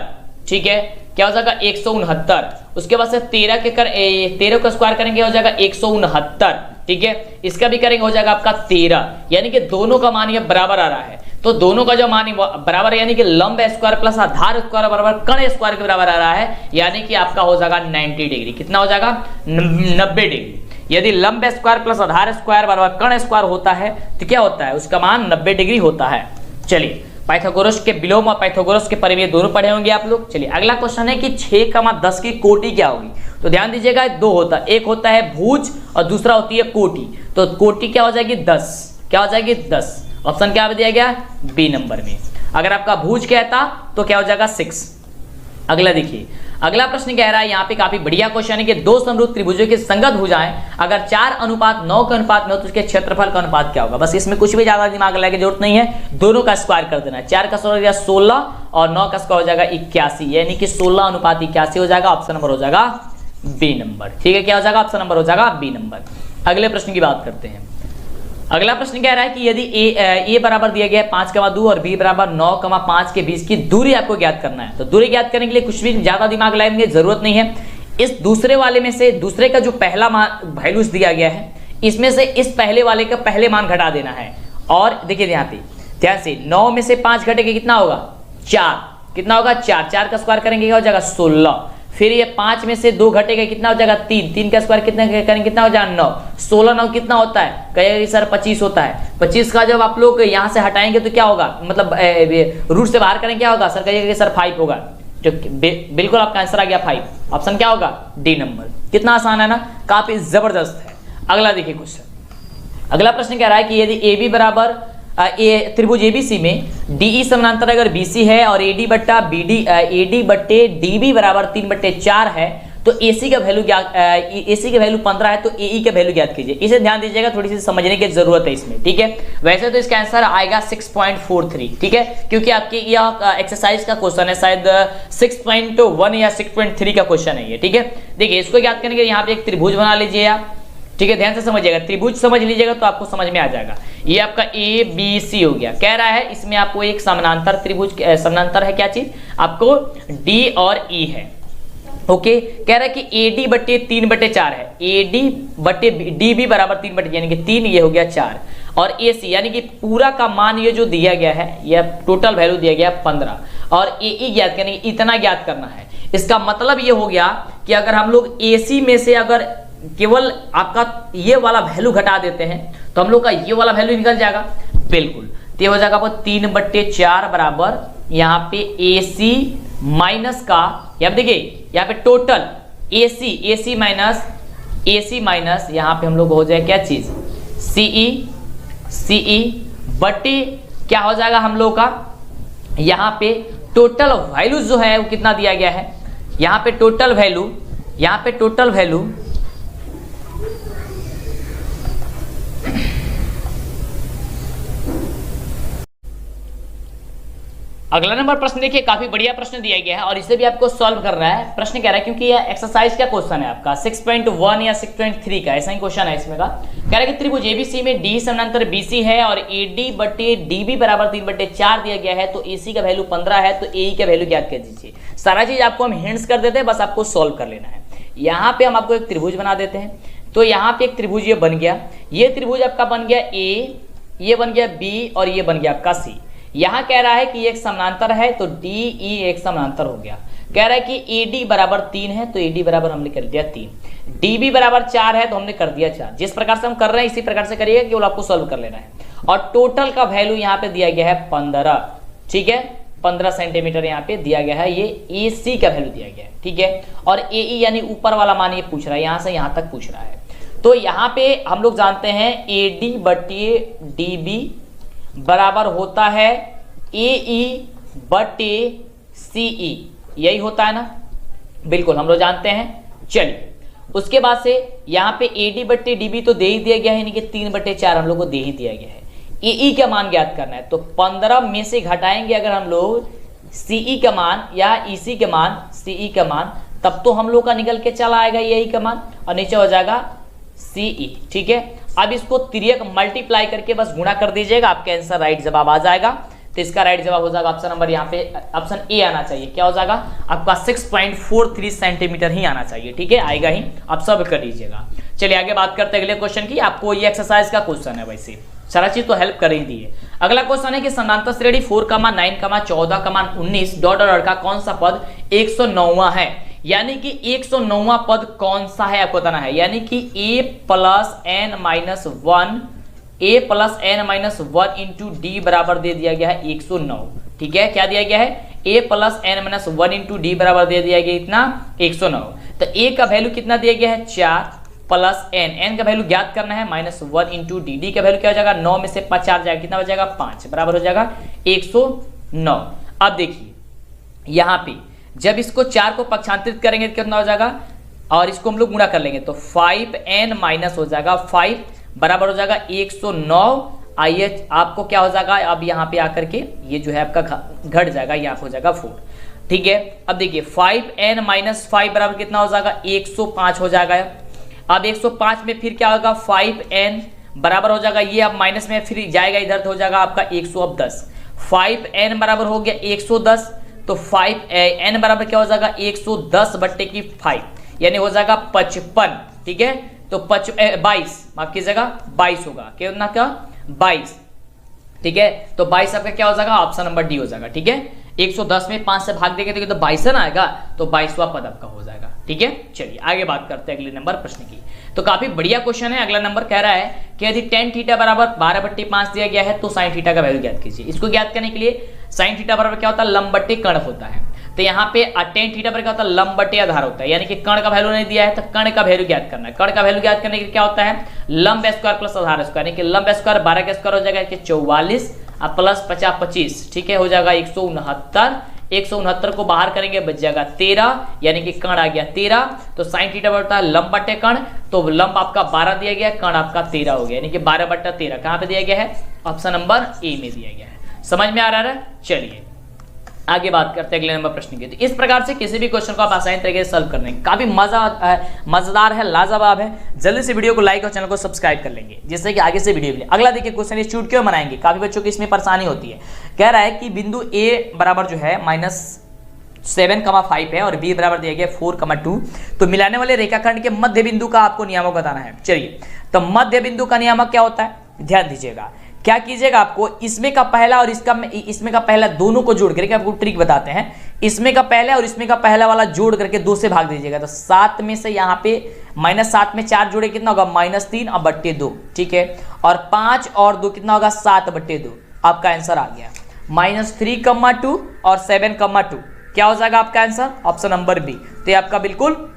Speaker 1: ठीक है, क्या हो जाएगा 169। उसके बाद से 13 का स्क्वायर करेंगे हो जाएगा 169। ठीक है, इसका भी करेंगे हो जाएगा आपका 13, यानी कि दोनों का मान ये बराबर आ रहा है। तो दोनों का जो मान बराबर है, यानी कि लंब स्क्वायर प्लस आधार स्क्वायर बराबर कर्ण स्क्वायर के बराबर आ रहा है, यानी कि आपका हो जाएगा 90 डिग्री। कितना हो जाएगा 90 डिग्री। यदि लंब स्क्वायर प्लस आधार स्क्वायर बराबर कर्ण स्क्वायर होता है तो क्या होता है, उसका मान 90 डिग्री होता है। चलिए, पाइथागोरस के विलोम और पाइथागोरस के परिमेय दोनों पढ़े होंगे आप लोग। चलिए अगला क्वेश्चन है कि 6,10 की कोटि क्या होगी। तो ध्यान दीजिएगा, दो होता है, एक होता है भुज और दूसरा होती है कोटि। तो कोटि क्या हो जाएगी 10, क्या हो जाएगी 10। ऑप्शन क्या दिया गया, बी नंबर में। अगर आपका भुज कहता तो क्या हो जाएगा 6। अगला देखिए, अगला प्रश्न कह रहा है, यहाँ पे काफी बढ़िया क्वेश्चन है कि दो समरूप त्रिभुजों की संगत भुजाएं अगर 4:9 के अनुपात में हो तो उसके क्षेत्रफल का अनुपात क्या होगा। बस इसमें कुछ भी ज्यादा दिमाग लगाने की जरूरत नहीं है, दोनों का स्क्वायर कर देना है। 4 का स्क्वायर हो जाएगा 16 और 9 का स्क्वायर हो जाएगा 81, यानी कि 16:81 हो जाएगा। ऑप्शन नंबर हो जाएगा बी नंबर। ठीक है, क्या हो जाएगा, ऑप्शन नंबर हो जाएगा बी नंबर। अगले प्रश्न की बात करते हैं। अगला प्रश्न कह रहा है कि यदि ए बराबर दिया गया है 5,2 और बी बराबर 9,5 के बीच की दूरी आपको ज्ञात करना है। तो दूरी ज्ञात करने के लिए कुछ भी ज्यादा दिमाग लगाने की जरूरत नहीं है। इस दूसरे वाले में से दूसरे का जो पहला मान वैल्यूज दिया गया है, इसमें से इस पहले वाले का पहले मान घटा देना है। और देखिए ध्यान से 9 में से 5 घटेगा कितना होगा 4, कितना होगा 4, 4 का स्क्वायर करेंगे क्या हो जाएगा 16। फिर ये 5 में से 2 घटेगा कितना हो जाएगा 3, 3 का स्क्वायर कितना करेंगे कितना हो जाएगा 9, 16 9 कितना होता है, कहेगा सर 25 होता है। 25 का जब आप लोग यहाँ से हटाएंगे तो क्या होगा, मतलब रूट से बाहर करेंगे क्या होगा, सर कहेगा सर 5 होगा। जो बिल्कुल आपका आंसर आ गया 5। ऑप्शन क्या होगा डी नंबर। कितना आसान है ना, काफी जबरदस्त है। अगला देखिए क्वेश्चन। अगला प्रश्न कह रहा है कि यदि ए बी बराबर त्रिभुज एबीसी में डीई समानांतर अगर बीसी है और एडी बट्टा बीडी एडी बट्टे डीबी बराबर 3/4 है तो एसी का वैल्यू एसी का वैल्यू 15 है तो एई का वैल्यू ज्ञात कीजिए। इसे ध्यान दीजिएगा, थोड़ी सी समझने की जरूरत है इसमें। ठीक है, वैसे तो इसका आंसर आएगा 6.43। ठीक है, क्योंकि आपके यह एक्सरसाइज का क्वेश्चन है, शायद 6.1 या 6.3 का क्वेश्चन है ये। ठीक है, देखिए इसको ज्ञात करने के लिए यहाँ पे एक त्रिभुज बना लीजिए आप। ठीक है, ध्यान से समझिएगा, त्रिभुज समझ लीजिएगा तो आपको समझ में आ जाएगा। ये आपका ए बी सी हो गया। कह रहा है इसमें आपको एक समानांतर त्रिभुज, समानांतर है क्या चीज, आपको डी और ई है। ओके, कह रहा है कि एडी बट्टे 3/4 है, एडी बट्टे डी बी बराबर 3/4 यानी कि 3, ये हो गया 4, और ए सी यानी कि पूरा का मान ये जो दिया गया है, यह टोटल वैल्यू दिया गया 15, और ए ई ज्ञात करने इतना ज्ञात करना है। इसका मतलब ये हो गया कि अगर हम लोग ए सी में से अगर केवल आपका ये वाला वैल्यू घटा देते हैं तो हम लोग का ये वाला वैल्यू निकल जाएगा। बिल्कुल, तो ये हो जाएगा आपको 3/4 बराबर यहाँ पे ए सी माइनस का, यहाँ पे देखिए यहाँ पे टोटल ए सी माइनस यहाँ पे हम लोग हो जाए क्या चीज सीई बट्टे क्या हो जाएगा हम लोग का यहाँ पे टोटल वैल्यू जो है वो कितना दिया गया है, यहाँ पे टोटल वैल्यू अगला नंबर प्रश्न देखिए, काफी बढ़िया प्रश्न दिया गया है और इसे भी आपको सॉल्व करना है। प्रश्न कह रहा है, क्योंकि यह एक्सरसाइज का क्वेश्चन है आपका 6.1 या 6.3 का, ऐसा ही क्वेश्चन है इसमें का। कह रहा है कि त्रिभुज एबीसी में डी समानांतर बीसी है और एडी बटे डीबी बराबर 3/4 दिया गया है, तो एसी का वैल्यू 15 है, तो एई का वैल्यू ज्ञात कर दीजिए। सारा चीज आपको हम हिंट्स कर देते हैं, बस आपको सॉल्व कर लेना है। यहाँ पे हम आपको एक त्रिभुज बना देते हैं, तो यहाँ पे एक त्रिभुज ये बन गया, ये त्रिभुज आपका बन गया ए, ये बन गया बी और ये बन गया आपका सी। यहां कह रहा है कि ये एक समानांतर है, तो डी ई एक समानांतर हो गया। कह रहा है कि एडी बराबर 3 है, तो एडी बराबर हमने कर दिया 3, डीबी बराबर 4 है, तो हमने कर दिया 4। जिस प्रकार से हम कर रहे हैं इसी प्रकार से करिएगा, केवल आपको सॉल्व कर लेना है। और टोटल का वैल्यू यहाँ पे दिया गया है 15, ठीक है, 15 सेंटीमीटर यहाँ पे दिया गया है। ये ए सी का वैल्यू दिया गया है, ठीक है। और ए ई यानी ऊपर वाला मान ये पूछ रहा है, यहां से यहां तक पूछ रहा है। तो यहाँ पे हम लोग जानते हैं एडी बटे डीबी बराबर होता है एई बटे सीई, यही होता है ना, बिल्कुल हम लोग जानते हैं। चलिए उसके बाद से यहाँ पे एडी बटे डीबी तो दे ही दिया गया है, यानी कि 3/4 हम लोग को दे ही दिया गया है। एई का मान ज्ञात करना है, तो 15 में से घटाएंगे अगर हम लोग सीई का मान या ईसी का मान, सीई का मान, तब तो हम लोग का निकल के चला आएगा एई का मान और नीचे हो जाएगा सीई, ठीक है। अब इसको तिर्यक मल्टीप्लाई करके बस गुणा कर दीजिएगा, आपका आंसर राइट जवाब आ जाएगा। तो इसका राइट जवाब हो जाएगा ऑप्शन नंबर, यहाँ पे ऑप्शन ए आना चाहिए। क्या हो जाएगा आपका 6.43 सेंटीमीटर ही आना चाहिए, ठीक है, आएगा ही। आप सब कर लीजिएगा। चलिए आगे बात करते हैं अगले क्वेश्चन की। आपको ये एक्सरसाइज का क्वेश्चन है, वैसे सारा चीज तो हेल्प कर ही दी है। अगला क्वेश्चन है कि समांतर श्रेणी 4,9, 14, 19 डॉट डॉट का कौन सा पद 109वां है, यानी कि 109वां पद कौन सा है आपको बताना है। यानी कि a plus n minus 1 into D बराबर दे दिया गया है 109, ठीक है। क्या दिया गया है, a plus n minus 1 into D बराबर दे दिया गया इतना 109। तो a का वैल्यू कितना दिया गया है 4 प्लस n का वैल्यू ज्ञात करना है -1 इंटू डी, डी का वैल्यू क्या हो जाएगा 9 में से 5 4 जाएगा, कितना हो जाएगा 5, बराबर हो जाएगा 109। अब देखिए यहाँ पे जब इसको 4 को पक्षांतरित करेंगे तो कितना हो जाएगा, और इसको हम लोग गुणा कर लेंगे तो 5n माइनस हो जाएगा 5 बराबर हो जाएगा 109। आइए आपको क्या हो जाएगा, अब यहाँ पे आकर के ये जो है आपका घट जाएगा, यहाँ हो जाएगा 4, ठीक है। अब देखिए 5n माइनस 5 बराबर कितना हो जाएगा 105 हो जाएगा। अब 105 में फिर क्या होगा 5n बराबर हो जाएगा, ये अब माइनस में फिर जाएगा इधर तो हो जाएगा आपका 110। 5n बराबर हो गया 110, तो 5n बराबर क्या हो जाएगा 110 बट्टे की 5, यानी हो जाएगा 55, ठीक है। तो 22 माफ कीजिएगा 22 होगा, कितना क्या 22, ठीक है। तो 22 आपका क्या हो जाएगा ऑप्शन नंबर डी हो जाएगा, ठीक है। 110 में 5 से भाग देंगे तो 22 आएगा, तो 22वां पद आपका हो जाएगा, ठीक है। चलिए आगे बात करते हैं अगले नंबर प्रश्न की। तो काफी बढ़िया क्वेश्चन है। अगला नंबर कह रहा है कि यदि tan थीटा बराबर 12/5 दिया गया है तो sin थीटा का वैल्यू ज्ञात कीजिए। इसको ज्ञात करने के लिए sin थीटा बराबर क्या होता है लंब बटे कर्ण होता है, तो यहाँ पे tan थीटा पर क्या होता है लंब बटे आधार होता है, यानी कि कर्ण का वैल्यू नहीं दिया है तो कर्ण का वैल्यू ज्ञात करना है। कर्ण का वैल्यू ज्ञात करने के लिए क्या होता है लंब स्क्वायर प्लस आधार स्क्वायर, यानी कि लंब स्क्वायर 12 का स्क्वायर हो जाएगा कि 44 और प्लस 50 25, ठीक है, हो जाएगा 169। 169 को बाहर करेंगे बच जाएगा 13, यानी कि कर्ण आ गया 13। तो sin थीटा बढ़ता है लंब बटे कर्ण, तो लंब आपका 12 दिया गया, कर्ण आपका 13 हो गया, यानी कि 12/13 कहाँ पे दिया गया है ऑप्शन नंबर ए में दिया गया है। समझ में आ रहा है। चलिए आगे बात करते हैं अगले नंबर प्रश्न की। तो इस प्रकार से किसी भी क्वेश्चन को आप आसानी तरीके से सॉल्व करने काफी मजेदार है, लाजवाब है। जल्दी से वीडियो को लाइक और चैनल को सब्सक्राइब कर लेंगे जिससे कि आगे से वीडियो मिले। अगला देखिए क्वेश्चन, इस चूट क्यों बनाएंगे, काफी बच्चों की इसमें परेशानी होती है। कह रहा है कि बिंदु ए बराबर जो है -7,5 है और बी बराबर दिया गया 4,2, तो मिलाने वाले रेखाखंड के मध्य बिंदु का आपको नियामक बताना है। चलिए तो मध्य बिंदु का नियामक क्या होता है, ध्यान दीजिएगा। क्या कीजिएगा, आपको इसमें का पहला और इसमें का पहला दोनों को जोड़ करके आपको ट्रिक बताते हैं। इसमें का पहला और इसमें का पहला वाला जोड़ करके 2 से भाग दीजिएगा, तो 7 में से यहाँ पे -7 में 4 जोड़े कितना होगा -3 और बट्टे 2, ठीक है। और 5 और 2 कितना होगा 7/2, आपका आंसर आ गया -3,2 और 7,2, क्या हो जाएगा आपका आंसर ऑप्शन नंबर बी। तो ये आपका बिल्कुल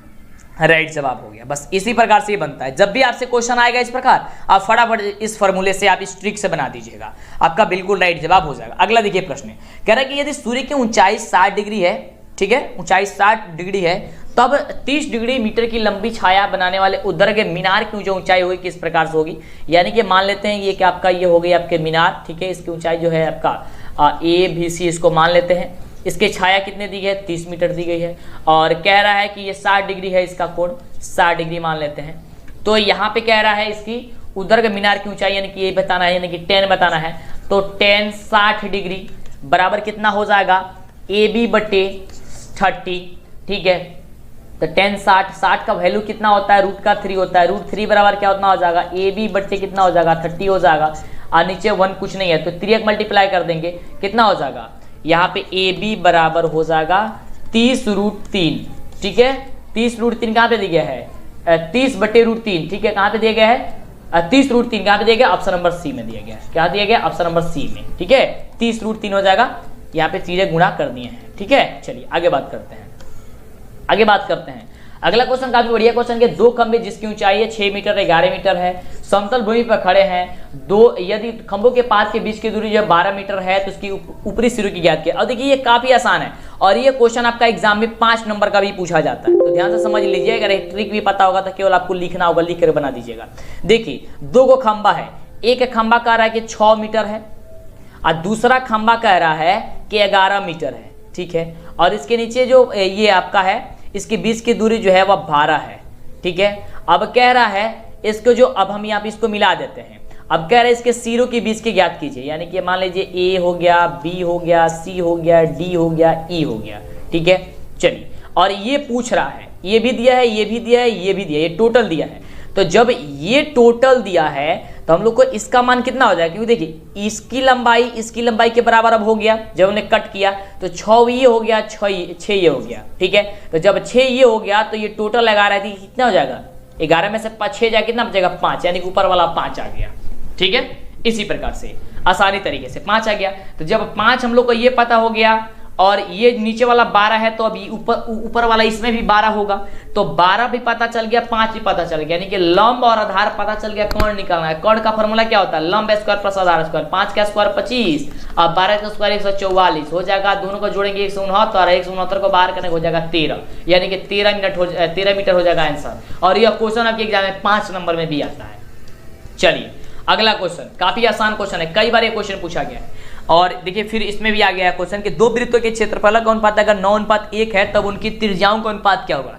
Speaker 1: राइट जवाब हो गया। बस इसी प्रकार से ये बनता है। जब भी आपसे क्वेश्चन आएगा इस प्रकार आप फटाफट इस फॉर्मूले से आप इस ट्रिक से बना दीजिएगा, आपका बिल्कुल राइट जवाब हो जाएगा। अगला देखिए प्रश्न कह रहा है कि यदि सूर्य की ऊंचाई 60 डिग्री है, ठीक है, ऊंचाई 60 डिग्री है, तब 30 डिग्री मीटर की लंबी छाया बनाने वाले उद्दर्ग मीनार की जो ऊंचाई होगी किस प्रकार से होगी। यानी कि मान लेते हैं ये कि आपका ये हो गई आपके मीनार, ठीक है, इसकी ऊंचाई जो है आपका ए बी सी इसको मान लेते हैं। इसकी छाया कितने दी गई है, 30 मीटर दी गई है, और कह रहा है कि ये 60 डिग्री है, इसका कोण 60 डिग्री मान लेते हैं। तो यहाँ पे कह रहा है इसकी ऊर्ध्वाधर मीनार की ऊंचाई यानी कि ये बताना है, यानी कि 10 बताना है। तो 10 60 डिग्री बराबर कितना हो जाएगा, ए बी बटे 30, ठीक है। तो 10 60 का वैल्यू कितना होता है, रूट का 3 होता है, रूट 3 बराबर क्या उतना हो जाएगा, ए बी बट्टे कितना हो जाएगा, 30 हो जाएगा, और नीचे 1 कुछ नहीं है तो 3 मल्टीप्लाई कर देंगे, कितना हो जाएगा, यहाँ पे ए बी बराबर हो जाएगा 30√3, ठीक है। 30√3 कहाँ पे दिया गया है, 30/√3, ठीक है, कहाँ पे दिया गया है, 30√3 कहाँ पे दिया गया, ऑप्शन नंबर सी में दिया गया है। क्या दिया गया, ऑप्शन नंबर सी में, ठीक है। 30√3 हो जाएगा, यहाँ पे चीजें गुणा कर दिए हैं, ठीक है। चलिए आगे बात करते हैं, अगला क्वेश्चन काफी बढ़िया क्वेश्चन है। दो खंभे जिसकी ऊंचाई है 6 मीटर 11 मीटर है, समतल भूमि पर खड़े हैं, यदि खंभों के पास के बीच की दूरी जो 12 मीटर है तो उसकी ऊपरी सिरे की ज्ञात किया। और देखिए ये काफी आसान है और ये क्वेश्चन आपका एग्जाम में 5 नंबर का भी पूछा जाता है, तो ध्यान से समझ लीजिए। अगर एक ट्रिक भी पता होगा तो केवल आपको लिखना होगा, लिख कर बना दीजिएगा। देखिए 2 खंभा है, एक खंभा कह रहा है कि 6 मीटर है और दूसरा खंभा कह रहा है कि 11 मीटर है, ठीक है। और इसके नीचे जो ये आपका है इसके बीच की दूरी जो है वह 12 है, ठीक है। अब कह रहा है इसको जो, अब हम यहाँ पे इसको मिला देते हैं। अब कह रहा है इसके सिरों के बीच के ज्ञात कीजिए, यानी कि मान लीजिए ए हो गया, बी हो गया, सी हो गया, डी हो गया, ई हो गया, ठीक है। चलिए, और ये पूछ रहा है, ये भी दिया है, ये भी दिया है, ये भी दिया है, ये टोटल दिया है। तो जब ये टोटल दिया है तो हम लोग को इसका मान कितना हो जाएगा, क्योंकि देखिए इसकी लंबाई के बराबर अब हो गया। जब हमने कट किया तो 6 ये हो गया, 6 ये हो गया, ठीक है। तो जब 6 ये हो गया तो ये टोटल लगा रहा थी कितना हो जाएगा, 11 में से 6 जाए कितना बचेगा, 5, यानी कि ऊपर वाला 5 आ गया, ठीक है। इसी प्रकार से आसानी तरीके से 5 आ गया। तो जब 5 हम लोग को ये पता हो गया और ये नीचे वाला 12 है तो अभी ऊपर वाला इसमें भी 12 होगा, तो 12 भी पता चल गया, 5 भी पता चल गया, यानी कि लंब और आधार पता चल गया। कर्ण निकालना है, कर्ण का फॉर्मूला क्या होता है, लंब स्क्वायर प्लस आधार स्क्वायर। 5 का स्क्वायर 25 और 12 का स्क्वायर 144 हो जाएगा। दोनों को जोड़ेंगे 169, 169 को बाहर करने हो जाएगा 13, यानी कि 13 मीटर हो जाएगा आंसर। और यह क्वेश्चन आपके एग्जाम में 5 नंबर में भी आता है। चलिए अगला क्वेश्चन काफी आसान क्वेश्चन है, कई बार ये क्वेश्चन पूछा गया है। और देखिए फिर इसमें भी आ गया है क्वेश्चन कि 2 वृत्तों के क्षेत्रफल का अनुपात अगर 9:1 है तब उनकी त्रिज्याओं का अनुपात क्या होगा।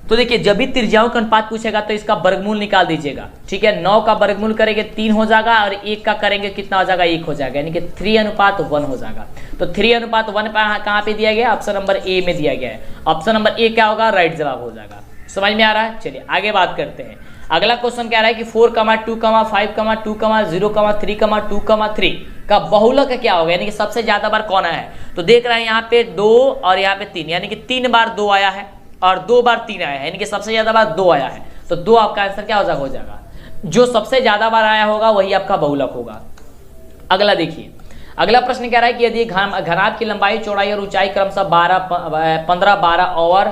Speaker 1: तो देखिए जब भी त्रिज्याओं का अनुपात पूछेगा तो इसका वर्गमूल निकाल दीजिएगा, ठीक है। 9 का वर्गमूल करेंगे 3 हो जाएगा और 1 का करेंगे कितना हो जाएगा, 1 हो जाएगा, यानी कि 3:1 हो जाएगा। तो 3:1 कहाँ पे दिया गया, ऑप्शन नंबर ए में दिया गया है। ऑप्शन नंबर ए क्या होगा, राइट जवाब हो जाएगा। समझ में आ रहा है। चलिए आगे बात करते हैं। अगला क्वेश्चन क्या रहा है कि 4, 2, 5, 2, 0, 3, 2, 3 का बहुलक क्या होगा, यानी कि सबसे ज्यादा बार कौन आया है। तो देख रहे हैं यहाँ पे 2 और यहाँ पे 3, यानी कि 3 बार 2 आया है और 2 बार 3 आया है, यानी कि सबसे ज्यादा बार 2 आया है। तो 2 आपका आंसर क्या हो जाएगा, जो सबसे ज्यादा बार आया होगा वही आपका बहुलक होगा। अगला देखिए, अगला प्रश्न कह रहा है कि यदि घनाभ की लंबाई, चौड़ाई और ऊंचाई क्रमशः 15, 12 और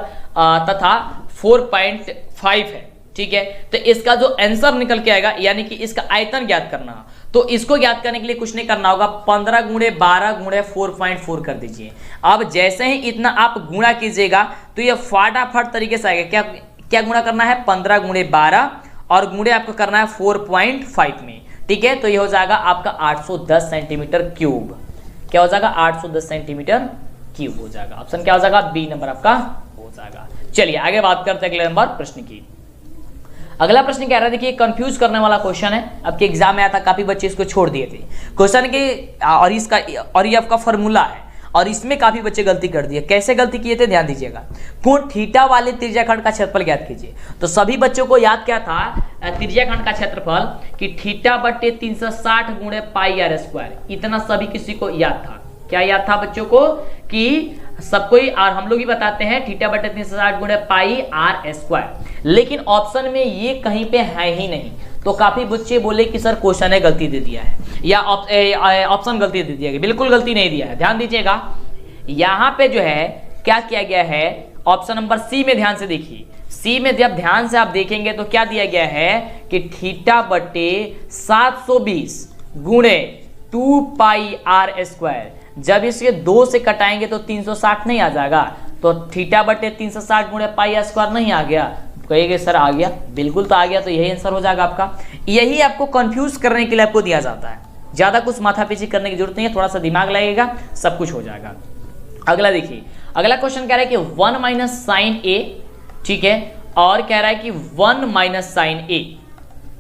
Speaker 1: तथा 4.5 है, ठीक है। तो इसका जो आंसर निकल के आएगा, यानी कि इसका आयतन ज्ञात करना, तो इसको ज्ञात करने के लिए कुछ नहीं करना होगा, 15 × 12 × 4.4 कर दीजिए। अब जैसे ही इतना आप गुणा कीजिएगा तो ये फटाफट तरीके से आएगा। क्या गुणा करना है, 15 × 12 और गुणे आपको करना है 4.5 में, ठीक है। तो ये हो जाएगा आपका 810 सेंटीमीटर क्यूब। क्या हो जाएगा, 810 सेंटीमीटर क्यूब हो जाएगा। ऑप्शन क्या हो जाएगा, बी नंबर आपका हो जाएगा। चलिए आगे बात करते हैं अगले नंबर प्रश्न की। अगला प्रश्न क्या रहा है, देखिए कंफ्यूज करने वाला क्वेश्चन है, आपके एग्जाम में आया था, काफी बच्चे इसको छोड़ दिए थे क्वेश्चन के, और ये आपका फॉर्मूला है और इसमें काफी बच्चे गलती कर दिए। कैसे गलती किए थे, ध्यान दीजिएगा। कोण थीटा वाले त्रिज्याखंड का क्षेत्रफल ज्ञात कीजिए। तो सभी बच्चों को याद क्या था, त्रिज्याखंड का क्षेत्रफल कि θ/360 × πr², इतना सभी किसी को याद था। क्या याद था बच्चों को, कि सबको ही, और हम लोग ही बताते हैं θ/360 × πr², लेकिन ऑप्शन में ये कहीं पे है ही नहीं। तो काफी बच्चे बोले कि सर क्वेश्चन ने गलती दे दिया है या ऑप्शन गलती दे दिया है। बिल्कुल गलती नहीं दिया है, ध्यान दीजिएगा। यहाँ पे जो है क्या किया गया है, ऑप्शन नंबर सी में ध्यान से देखिए। सी में जब ध्यान से आप देखेंगे तो क्या दिया गया है कि θ/720 × 2πr², जब इसके 2 से कटाएंगे तो 360 नहीं आ जाएगा, तो θ/360 × πr² नहीं आ गया। कहेंगे सर आ गया, बिल्कुल तो आ गया, तो यही आंसर हो जाएगा आपका। यही आपको कंफ्यूज करने के लिए आपको दिया जाता है। ज्यादा कुछ माथापीची करने की जरूरत नहीं है, थोड़ा सा दिमाग लगेगा सब कुछ हो जाएगा। अगला देखिए, अगला क्वेश्चन कह रहा है कि 1 माइनस साइन ए, ठीक है, और कह रहा है कि 1 माइनस साइन ए,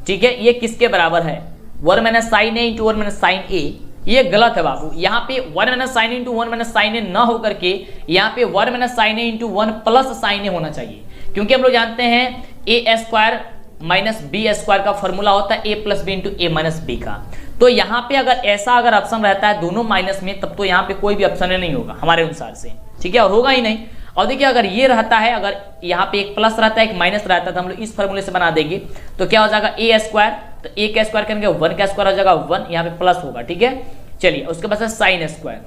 Speaker 1: ठीक है, ये किसके बराबर है? 1 माइनस साइन ए इंटू 1 माइनस साइन ए, ये गलत है बाबू। यहाँ पे 1 माइनस साइन ए इंटू 1 माइनस साइन ए ना होकर के यहाँ पे 1 माइनस साइन ए इंटू 1 प्लस साइन ए होना चाहिए, क्योंकि हम लोग जानते हैं ए स्क्वायर माइनस बी स्क्वायर का फॉर्मूला होता है ए प्लस बी इंटू ए माइनस बी का। तो यहाँ पे अगर ऐसा अगर ऑप्शन रहता है दोनों माइनस में, तब तो यहाँ पे कोई भी ऑप्शन नहीं होगा हमारे अनुसार से, ठीक है, और होगा ही नहीं। और देखिए अगर ये रहता है, अगर यहाँ पे एक प्लस रहता है एक माइनस रहता है, तो हम लोग इस फॉर्मूले से बना देंगे, तो क्या हो जाएगा ए स्क्वायर, तो ए का स्क्वायर करेंगे 1 का स्क्वायर हो जाएगा 1, यहाँ पे प्लस होगा, ठीक है। चलिए उसके बाद साइन स्क्वायर,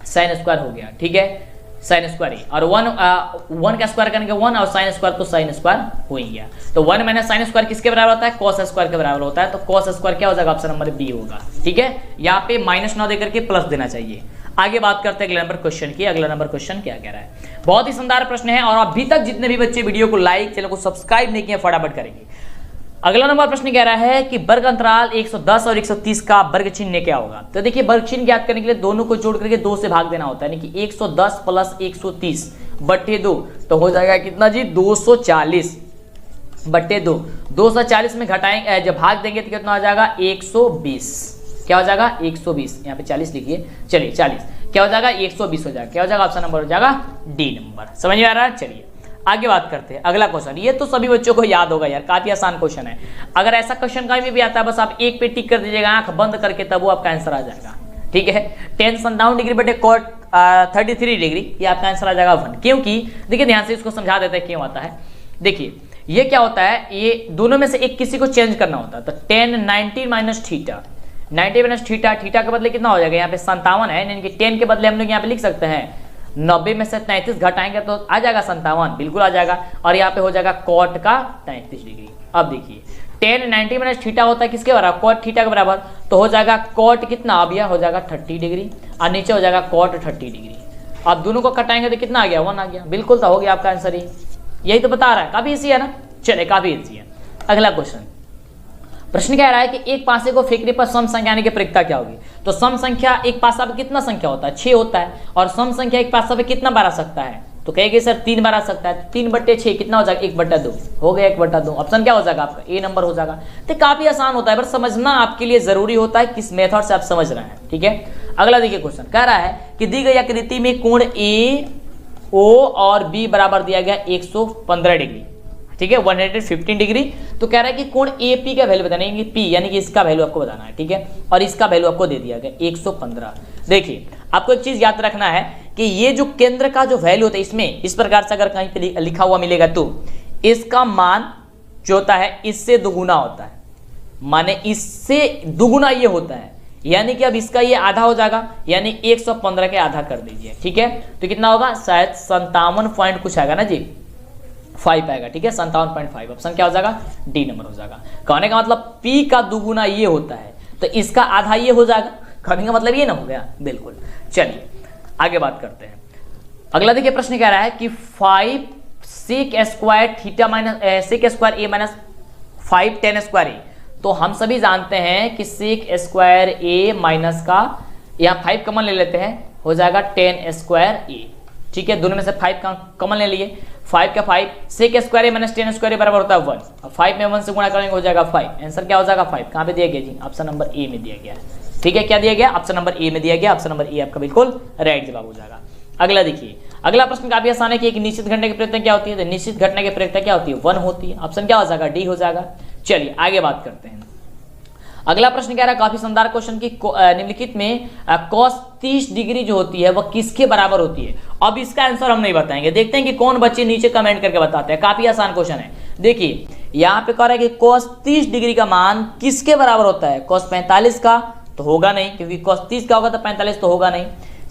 Speaker 1: साइन स्क्वायर हो गया, ठीक है, साइन स्क्वायर ही, और 1 का स्क्वायर करेंगे 1 और साइन स्क्वायर तो साइन स्क्वायर हो ही गया। तो 1 माइनस साइन स्क्वायर किसके बराबर होता है? कॉस स्क्वायर के बराबर होता है, तो कॉस स्क्वायर क्या हो जाएगा? ऑप्शन नंबर बी होगा, ठीक है। यहाँ पे माइनस ना देकर के प्लस देना चाहिए। आगे बात करते हैं अगले नंबर क्वेश्चन की। अगला नंबर क्वेश्चन क्या कह रहा है? बहुत ही शानदार प्रश्न है, और अभी तक जितने भी बच्चे वीडियो को लाइक, चैनल को सब्सक्राइब नहीं किए फटाफट करेंगे। अगला नंबर प्रश्न कह रहा है कि वर्ग अंतराल 110 और 130 का वर्ग चिन्ह क्या होगा? तो देखिए वर्ग चिन्ह ज्ञात करने के लिए दोनों को जोड़ करके 2 से भाग देना होता है, यानी कि 110 प्लस 130 बट्टे 2, तो हो जाएगा कितना जी? 240 बट्टे 2। 240 में घटाएंगे, जब भाग देंगे तो कितना हो जाएगा? 120। क्या हो जाएगा? 120। यहाँ पे 40 लिखिए, चलिए 40 क्या हो जाएगा? 120 हो जाएगा। क्या हो जाएगा? ऑप्शन नंबर हो जाएगा डी नंबर। समझ में आ रहा है? चलिए आगे बात करते हैं। अगला क्वेश्चन, ये तो सभी बच्चों को याद होगा यार, काफी आसान क्वेश्चन है। अगर ऐसा क्वेश्चन कहीं में भी आता है, बस आप एक पे टिक कर दीजिएगा आंख बंद करके, तब वो आपका आंसर आ जाएगा, ठीक है। tan 57 डिग्री बटे cot 33 डिग्री, ये आपका आंसर आ जाएगा 1। क्योंकि देखिए ध्यान से इसको समझा देते हैं क्यों आता है। देखिए ये क्या होता है, ये दोनों में से एक किसी को चेंज करना होता है, तो tan 90 minus theta, 90 minus theta, theta के बदले कितना हो जाएगा? यहाँ पे 57 है, यानी कि 10 के बदले हम लोग यहाँ पे लिख सकते हैं 90 में से 33 घटाएंगे तो आ जाएगा 57, बिल्कुल आ जाएगा। और यहाँ पे हो जाएगा cot का 33 डिग्री। अब देखिए tan 90 माइनस थीटा होता है किसके बराबर? cot थीटा के बराबर, तो हो जाएगा cot कितना? अब यह हो जाएगा 30 डिग्री, और नीचे हो जाएगा cot 30 डिग्री। अब दोनों को कटाएंगे तो कितना आ गया? 1 आ गया, बिल्कुल तो हो गया आपका आंसर। यही तो बता रहा है, काफी ईजी है ना। चले काफी ईजी है। अगला क्वेश्चन, प्रश्न कह रहा है कि एक पासे को फेंकने पर सम संख्या आने की प्रयोगता क्या होगी? तो सम संख्या एक पासा पे कितना संख्या होता है? 6 होता है, और सम संख्या एक पासा पे कितना बार आ सकता है? तो कहेंगे सर 3 बार आ सकता है। 3 बट्टे 6 कितना हो जाएगा? 1/2 हो गया, 1/2। ऑप्शन क्या हो जाएगा आपका? ए नंबर हो जाएगा। तो काफी आसान होता है, पर समझना आपके लिए जरूरी होता है किस मेथड से आप समझ रहे हैं, ठीक है। अगला देखिए क्वेश्चन कह रहा है कि दी गई आकृति में कोण ए ओ और बी बराबर दिया गया 115 डिग्री, ठीक है, 115 डिग्री। तो कह रहा है कि कोण ए पी का वैल्यू बताना है, पी यानी कि इसका वैल्यू आपको बताना है, ठीक है, और इसका वैल्यू आपको दे दिया गया 115। देखिए आपको एक चीज याद रखना है कि ये जो केंद्र का जो वैल्यू होता है, इसमें इस प्रकार से अगर कहीं पे लिखा हुआ मिलेगा तो इसका मान जो होता है इससे दुगुना होता है, माने इससे दुगुना ये होता है, यानी कि अब इसका ये आधा हो जाएगा, यानी 115 के आधा कर दीजिए, ठीक है। तो कितना होगा? शायद 57 पॉइंट कुछ आएगा ना जी, 5 आएगा, ठीक है, 57.5। ऑप्शन क्या हो जाएगा? डी नंबर हो जाएगा। कहने का मतलब P का दुगुना ये होता है, तो इसका आधा ये हो जाएगा। कहने का मतलब ये ना हो गया, बिल्कुल। चलिए आगे बात करते हैं। अगला देखिए प्रश्न कह रहा है कि 5 sec square theta minus sec square a minus 5 tan square a। तो हम सभी जानते हैं कि sec स्क्वायर a माइनस का, यहाँ 5 कॉमन ले लेते हैं, हो जाएगा tan स्क्वायर a, ठीक है। दोनों में से 5 कॉमन ले लिए, 5 का 5 sec square a minus tan square a बराबर होता है 1, और 5 में 1 से गुणा करेंगे हो जाएगा 5। आंसर क्या हो जाएगा? 5। कहाँ पे दिया गया जी? ऑप्शन नंबर ए में दिया गया, ठीक है। क्या दिया गया? ऑप्शन नंबर ए में दिया गया। ऑप्शन नंबर ए आपका बिल्कुल राइट जवाब हो जाएगा। अगला देखिए, अगला प्रश्न काफी आसान है कि एक निश्चित घटना की प्रयोक्ता क्या होती है? तो निश्चित घटना की प्रयोक्ता क्या होती है? 1 होती है। ऑप्शन क्या हो जाएगा? डी हो जाएगा। चलिए आगे बात करते हैं। अगला प्रश्न कह रहा है काफी शानदार क्वेश्चन की निम्नलिखित में cos 30 डिग्री जो होती है वह किसके बराबर होती है? अब इसका आंसर हम नहीं बताएंगे, देखते हैं कि कौन बच्चे नीचे कमेंट करके बताते हैं। काफी आसान क्वेश्चन है। देखिए यहाँ पे कह रहा है कि cos 30 डिग्री का मान किसके बराबर होता है? cos 45 का तो होगा नहीं, क्योंकि cos 30 का होगा तो 45 तो होगा नहीं।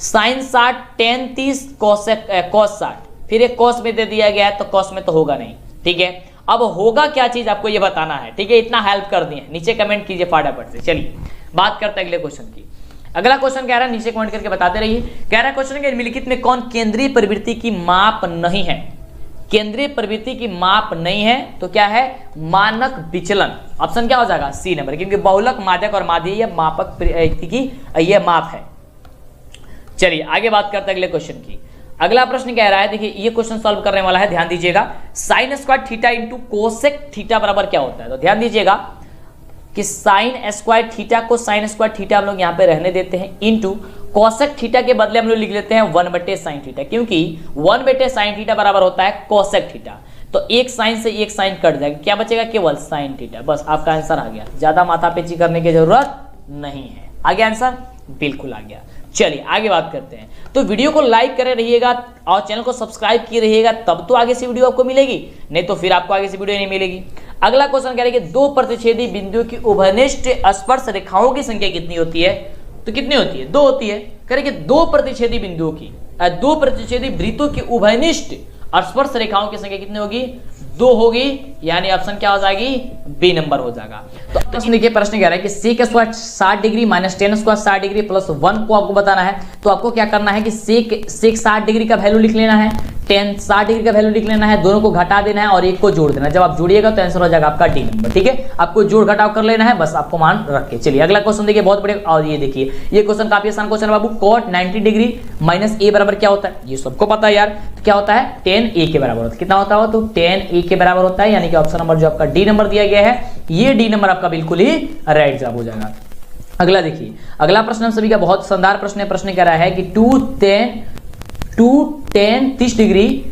Speaker 1: sin 60 tan 30 cos 60, फिर एक cos में दे दिया गया है तो cos में तो होगा नहीं, ठीक है। अब होगा क्या चीज आपको ये बताना है, ठीक है। इतना हेल्प कर दिए, नीचे कमेंट कीजिए फटाफट से। चलिए बात करते हैं अगले क्वेश्चन की। अगला क्वेश्चन कह रहा है, नीचे कमेंट करके बताते रहिए। कह रहा है क्वेश्चन के निम्नलिखित में कौन केंद्रीय प्रवृत्ति की माप नहीं है? केंद्रीय प्रवृत्ति की माप नहीं है तो क्या है, मानक विचलन। ऑप्शन क्या हो जाएगा, सी नंबर, क्योंकि बहुलक, माध्यक और माध्य ये मापक प्रवृत्ति की ये माप है। चलिए आगे बात करते हैं अगले क्वेश्चन की। अगला प्रश्न कह रहा है, देखिए ये क्वेश्चन सॉल्व करने वाला है, ध्यान दीजिएगा। Sine square theta into cosec theta बराबर क्या होता है। तो ध्यान दीजिएगा कि साइन स्क्वायर थीटा को साइन स्क्वायर थीटा हम लोग यहाँ पे रहने देते हैं, इंटू कोसेक थीटा के बदले हम लोग लिख लेते हैं 1 साइन थीटा, क्योंकि 1 साइन थीटा बराबर होता है कोसेक थीटा। तो एक साइन से एक साइन कट जाएगा, क्या बचेगा, केवल साइन थीटा। बस आपका आंसर आ गया, ज्यादा माथापेची करने की जरूरत नहीं है। आ गया आंसर, बिल्कुल आ गया। चलिए आगे बात करते हैं। तो वीडियो को लाइक करे रहिएगा और चैनल को सब्सक्राइब किए रहिएगा, तब तो आगे से वीडियो आपको मिलेगी, नहीं तो फिर आपको आगे से वीडियो नहीं मिलेगी। अगला क्वेश्चन कह रहे हैं कि दो प्रतिच्छेदी बिंदुओं की उभयनिष्ठ स्पर्श रेखाओं की संख्या कितनी होती है। तो कितनी होती है, 2 होती है। कह रहे कि दो प्रतिच्छेदी बिंदुओं की, दो प्रतिच्छेदी वृत्तों की उभयनिष्ठ स्पर्श रेखाओं की संख्या कितनी होगी, 2 होगी, यानी ऑप्शन क्या हो जाएगी, बी नंबर हो जाएगा। तो देखिए प्रश्न कह रहा है कि sec square 60 degree minus ten square 60 degree plus 1 को आपको बताना है। तो आपको क्या करना है कि सेक 60 डिग्री का वैल्यू लिख लेना है, टेन 60 डिग्री का वैल्यू लिख लेना है, दोनों को घटा देना है और एक को जोड़ देना है। जब आप जोड़िएगा तो आंसर हो जाएगा आपका डी नंबर। ठीक है, आपको जोड़ घटाव कर लेना है, बस आपको मान रख के। चलिए अगला क्वेश्चन देखिए, बहुत बड़े, और ये देखिए ये क्वेश्चन काफी आसान क्वेश्चन है बाबू। कॉट 90 डिग्री माइनस ए बराबर क्या होता है, ये सबको पता है यार। तो क्या होता है, 10 ए के बराबर होता है। कितना होता है, तो 10 ए के बराबर होता है, यानी कि ऑप्शन नंबर जो आपका डी नंबर दिया गया है, ये डी नंबर आपका बिल्कुल ही राइट जवाब हो जाएगा। अगला देखिए, अगला प्रश्न हम सभी का बहुत शानदार प्रश्न है। प्रश्न कह रहा है कि 2 tan 30 डिग्री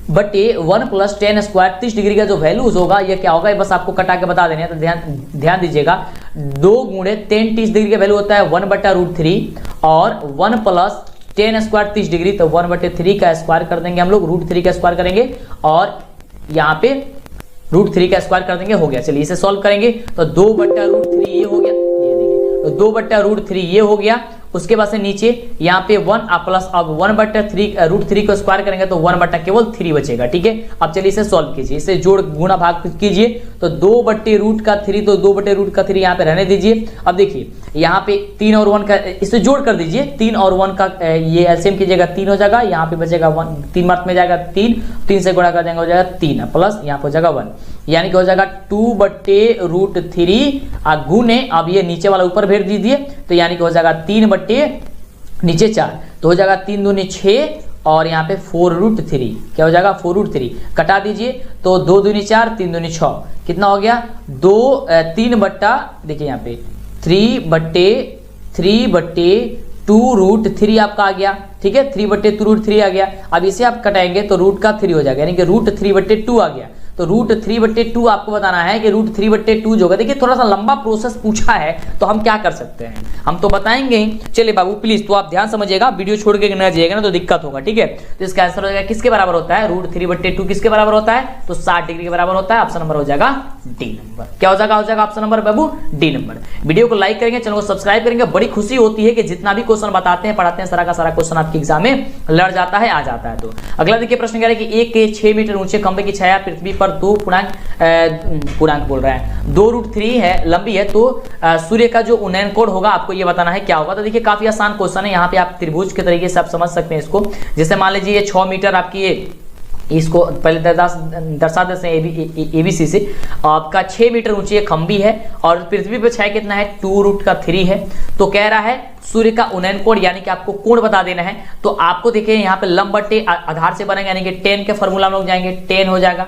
Speaker 1: बटे 1 प्लस 10 स्क्वायर 30 डिग्री का जो वैल्यूज होगा ये क्या होगा, ये बस आपको कटा के बता देने हैं। तो ध्यान दीजिएगा, 2 गुणे 10 30 डिग्री का वैल्यू होता है 1/√3 और 1 प्लस 10 स्क्वायर 30 डिग्री, तो 1/3 का स्क्वायर कर देंगे हम लोग, √3 का स्क्वायर करेंगे और यहाँ पे √3 का स्क्वायर कर देंगे, हो गया। चलिए इसे सॉल्व करेंगे तो 2/√3 ये हो गया, ये देखिए, तो 2/√3 ये हो गया। उसके बाद से नीचे यहाँ पे 1 प्लस, अब 1/3 को स्क्वायर करेंगे तो 1/3 बचेगा। ठीक है, अब चलिए इसे सॉल्व कीजिए, इसे जोड़ गुणा भाग कीजिए। तो 2/√3, तो 2/√3 यहाँ पे रहने दीजिए। अब देखिए यहाँ पे 3 और 1 का इसे जोड़ कर दीजिए, 3 और 1 का ये एलसीएम कीजिएगा, 3 हो जाएगा, यहाँ पे बचेगा 1, 3 मार्क में जाएगा 3 से गुणा कर देंगे हो जाएगा 3 प्लस यहाँ पे हो जाएगा 1, यानी कि हो जाएगा 2/√3 गुने, अब ये नीचे वाला ऊपर भेज दीजिए, तो यानी कि हो जाएगा 3/4, तो हो जाएगा 3 दूनी 6 और यहाँ पे 4√3, क्या हो जाएगा 4√3, कटा दीजिए तो 2 दूनी 4, 3 दूनी 6, कितना हो गया 3 देखिए यहाँ पे 3/2√3 आपका आ गया। ठीक है, 3/2√3 आ गया। अब इसे आप कटाएंगे तो रूट का 3 हो जाएगा, यानी कि √3/2 आ गया। तो √3/2 आपको बताना है कि √3/2 जो होगा। देखिए थोड़ा सा लंबा प्रोसेस पूछा है तो हम क्या कर सकते हैं, हम तो बताएंगे ही। चलिए बाबू प्लीज तो आप ध्यान समझिएगा, वीडियो छोड़ के न जाइएगा ना तो दिक्कत होगा। ठीक है, तो इसका आंसर हो जाएगा किसके बराबर होता है, √3/2 किसके बराबर होता है, तो 60 डिग्री के बराबर होता है। ऑप्शन नंबर हो जाएगा डी नंबर। क्या हो जाएगा ऑप्शन नंबर बाबू, डी नंबर। वीडियो को लाइक करेंगे, चैनल को सब्सक्राइब करेंगे। बड़ी खुशी होती है कि जितना भी क्वेश्चन बताते हैं पढ़ाते हैं सारा का सारा क्वेश्चन आपके एग्जाम में लड़ जाता है, आ जाता है। तो अगला देखिए प्रश्न कह रहा है कि एक 6 मीटर ऊंचे खंभे की छाया पृथ्वी पर 2√3 है लंबी है, तो सूर्य का जो उन्नयन कोण होगा आपको ये बताना है क्या होगा। तो देखिए काफी आसान क्वेश्चन है, यहाँ पे आप त्रिभुज के तरीके से आप समझ सकते हैं इसको। जैसे मान लीजिए ये 6 मीटर आपकी ये, इसको पहले दर्शा देते हैं एबीसी से, आपका 6 मीटर ऊंची खंबी है और पृथ्वी पर छाया कितना है 2√3 है। तो कह रहा है सूर्य का उन्नयन कोण, यानी कि आपको कोण बता देना है। तो आपको देखिए यहाँ पे लंब बटे आधार से बनेंगे, यानी कि 10 के फॉर्मूला हम लोग जाएंगे, 10 हो जाएगा।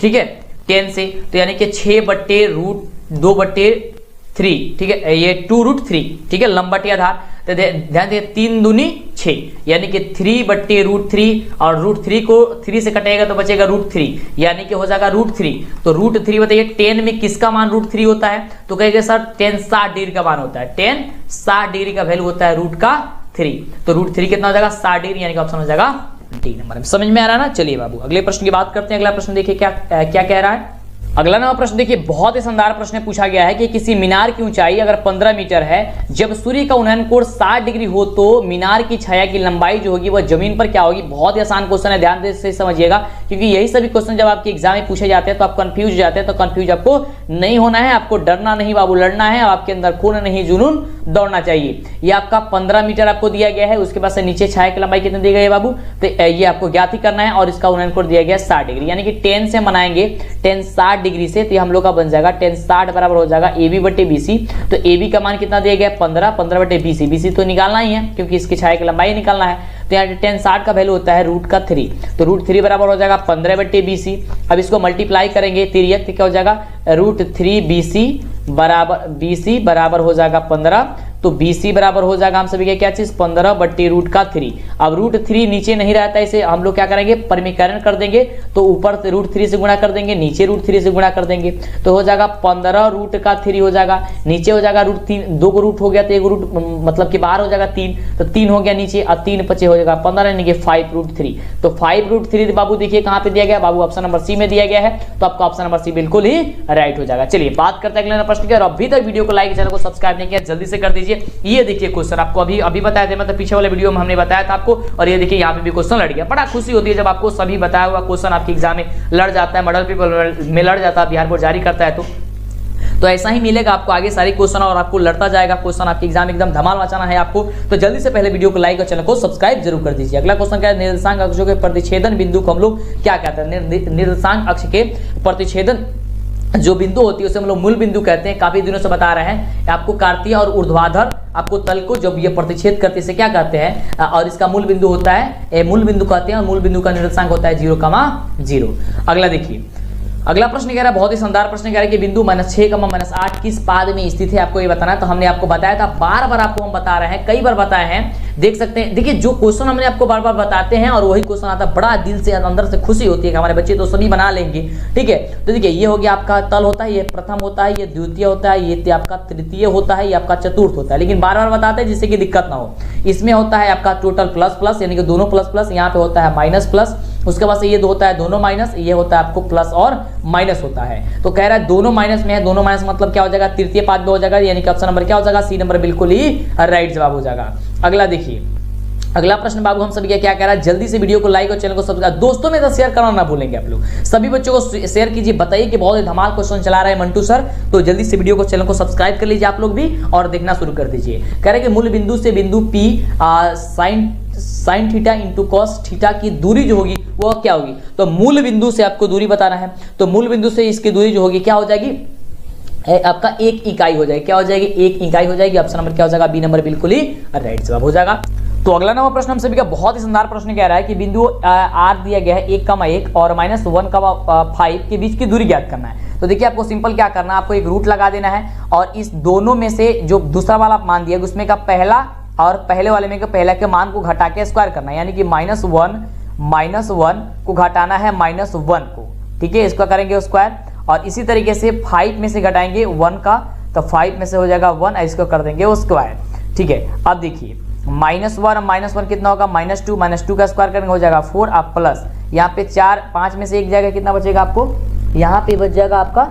Speaker 1: ठीक है, 10 से तो यानी कि 6/2/3, ठीक है, ये 2√3, ठीक है, लंब बटे आधार। तो ध्यान दे 3 दूनी 6, यानी कि 3/√3 और √3 को 3 से कटेगा तो बचेगा √3, यानी कि हो जाएगा √3। तो √3 बताइए 10 में किसका मान √3 होता है, तो कहेंगे सर 10 60 डिग्री का मान होता है, 10 60 डिग्री का वैल्यू होता है √3। तो √3 कितना हो जाएगा 60 डिग्री, यानी कि ऑप्शन हो जाएगा डी नंबर। समझ में आ रहा है ना। चलिए बाबू अगले प्रश्न की बात करते हैं। अगला प्रश्न देखिए क्या कह रहा है। अगला नवा प्रश्न देखिए, बहुत ही शानदार प्रश्न पूछा गया है कि किसी मीनार की ऊंचाई अगर 15 मीटर है, जब सूर्य का उन्नयन कोण 60 डिग्री हो तो मीनार की छाया की लंबाई जो होगी वह जमीन पर क्या होगी। बहुत ही आसान क्वेश्चन है, ध्यान से समझिएगा, क्योंकि यही सभी क्वेश्चन जब आपके एग्जाम में पूछे जाते हैं तो आप कंफ्यूज हो जाते हैं। तो कंफ्यूज आपको नहीं होना है, आपको डरना नहीं बाबू, लड़ना है। आपके अंदर खून नहीं जुनून दौड़ना चाहिए। ये आपका 15 मीटर आपको दिया गया है, उसके बाद से नीचे छाया की लंबाई कितनी दी गई है बाबू, तो ये आपको ज्ञात ही करना है। और इसका उन्नयन कोण दिया गया 60 डिग्री, यानी कि 10 से बनाएंगे, 10 60 डिग्री से, तो हम लोग का बन जाएगा 10 60 बराबर हो जाएगा AB बटे BC। तो AB का मान कितना दिया गया 15, 15 बटे BC, BC तो निकालना ही है क्योंकि इसकी छाया की लंबाई निकालना है। तो यहाँ 10 60 का वैल्यू होता है √3, तो √3 बराबर हो जाएगा 15 बटे BC। अब इसको मल्टीप्लाई करेंगे तिर्यक, तो क्या हो जाएगा √3 BC बराबर हो जाएगा 15। तो BC बराबर हो जाएगा हम सभी के क्या चीज 15 बट्टी √3। अब √3 नीचे नहीं रहता, इसे हम लोग क्या करेंगे परिमीकरण कर देंगे, तो ऊपर √3 से गुणा कर देंगे, नीचे √3 से गुणा कर देंगे, तो हो जाएगा 15 √3 हो जाएगा, नीचे हो जाएगा √3, 2 को रूट हो गया तो एक रूट मतलब कि बाहर हो जाएगा 3, तो 3 हो गया नीचे, और 3 पचे हो जाएगा 15, यानी कि 5√3। तो 5√3 बाबू देखिए कहाँ पे दिया गया बाबू, ऑप्शन नंबर सी में दिया गया है, तो आपका ऑप्शन नंबर सी बिल्कुल ही राइट हो जाएगा। चलिए बात करते हैं अगले प्रश्न की, और अभी तक वीडियो को लाइक, चैनल को सब्सक्राइब नहीं किया जल्दी से कर दीजिए। ये देखिए क्वेश्चन आपको अभी बताया थे, मतलब पीछे वाले वीडियो में हमने बताया था आपको, और ये देखिए यहाँ पे भी क्वेश्चन लड़ गया। बड़ा खुशी होती है जब आपको सभी बताया हुआ क्वेश्चन आपके एग्जाम में लड़ जाता है, मॉडल पेपर में लड़ जाता है, बिहार बोर्ड जारी करता है तो ऐसा ही मिलेगा आपको आगे सारे क्वेश्चन, और आपको लड़ता जाएगा क्वेश्चन, आपके एग्जाम एकदम धमाल मचाना है आपको। तो जल्दी से पहले वीडियो को लाइक और चैनल को सब्सक्राइब जरूर कर दीजिए। अगला क्वेश्चन क्या है, निर्देशांक अक्षों के प्रतिच्छेदन बिंदु को हम लोग क्या कहते हैं। निर्देशांक अक्ष के प्रतिच्छेदन जो बिंदु होती है उसे हम लोग मूल बिंदु कहते हैं। काफी दिनों से बता रहे हैं आपको, कार्तीय और ऊर्ध्वाधर आपको तल को जब ये प्रतिच्छेद करते इसे क्या कहते हैं, और इसका मूल बिंदु होता है, मूल बिंदु कहते हैं, और मूल बिंदु का निर्देशांक होता है 0,0। अगला देखिए, अगला प्रश्न कह रहा है, बहुत ही शानदार प्रश्न कह रहा है कि बिंदु -6, -8 किस पाद में स्थित है, आपको ये बताना है। तो हमने आपको बताया था, बार बार आपको हम बता रहे हैं, कई बार बताए हैं, देख सकते हैं। देखिए जो क्वेश्चन हमने आपको बार बार बताते हैं और वही क्वेश्चन आता है, बड़ा दिल से अंदर से खुशी होती है कि हमारे बच्चे तो सभी बना लेंगे, ठीक है। तो देखिए ये हो गया आपका तल होता है, ये प्रथम होता है, ये द्वितीय होता है, ये आपका तृतीय होता है, ये आपका चतुर्थ होता है, लेकिन बार बार बताते हैं जिससे कि दिक्कत ना हो। इसमें होता है आपका टोटल प्लस प्लस, यानी कि दोनों प्लस प्लस, यहाँ पे होता है माइनस प्लस, उसके बाद से ये होता है दोनों माइनस, ये होता है आपको प्लस और माइनस होता है। तो कह रहा है दोनों माइनस में है, दोनों माइनस मतलब क्या हो जाएगा तृतीय पाद में हो जाएगा, यानी कि ऑप्शन नंबर क्या हो जाएगा सी नंबर बिल्कुल ही राइट जवाब हो जाएगा। अगला देखिए, अगला प्रश्न बाबू हम सभी क्या कह रहा है, जल्दी से वीडियो को लाइक और चैनल को सब्सक्राइब दोस्तों में तो शेयर करना ना भूलेंगे आप लोग, सभी बच्चों को शेयर कीजिए, बताइए कि बहुत ही धमाल क्वेश्चन चला रहे हैं मंटू सर। तो जल्दी से वीडियो को चैनल को सब्सक्राइब कर लीजिए आप लोग भी, और देखना शुरू कर दीजिए। कह रहे हैं कि मूल बिंदु से बिंदु P sine theta into cos theta की दूरी जो होगी वो क्या होगी। तो मूल बिंदु से आपको दूरी बताना है, तो मूल बिंदु से इसकी दूरी जो होगी क्या हो जाएगी, आपका 1 इकाई हो जाएगी। क्या हो जाएगी 1 इकाई हो जाएगी। ऑप्शन नंबर क्या हो जाएगा बी नंबर बिल्कुल ही राइट जवाब हो जाएगा। तो अगला नंबर प्रश्न हम सभी का बहुत ही शानदार प्रश्न कह रहा है कि बिंदु R दिया गया है 1,1 और -1,5 के बीच की दूरी ज्ञात करना है। तो देखिए आपको सिंपल क्या करना है, आपको एक रूट लगा देना है, और इस दोनों में से जो दूसरा वाला मान दिया उसमें का पहला और पहले वाले में का पहला के मान को घटा के स्क्वायर करना है, यानी कि -1 को घटाना है -1 को, ठीक है, इसको करेंगे स्क्वायर। और इसी तरीके से 5 में से घटाएंगे 1 का, तो 5 में से हो जाएगा 1, इसको कर देंगे स्क्वायर, ठीक है। अब देखिए -1 कितना होगा -2 का स्क्वायर करेंगे हो जाएगा 4, आप प्लस यहाँ पे 4, 5 में से एक जाएगा, कितना बचेगा आपको, यहाँ पे बच जाएगा आपका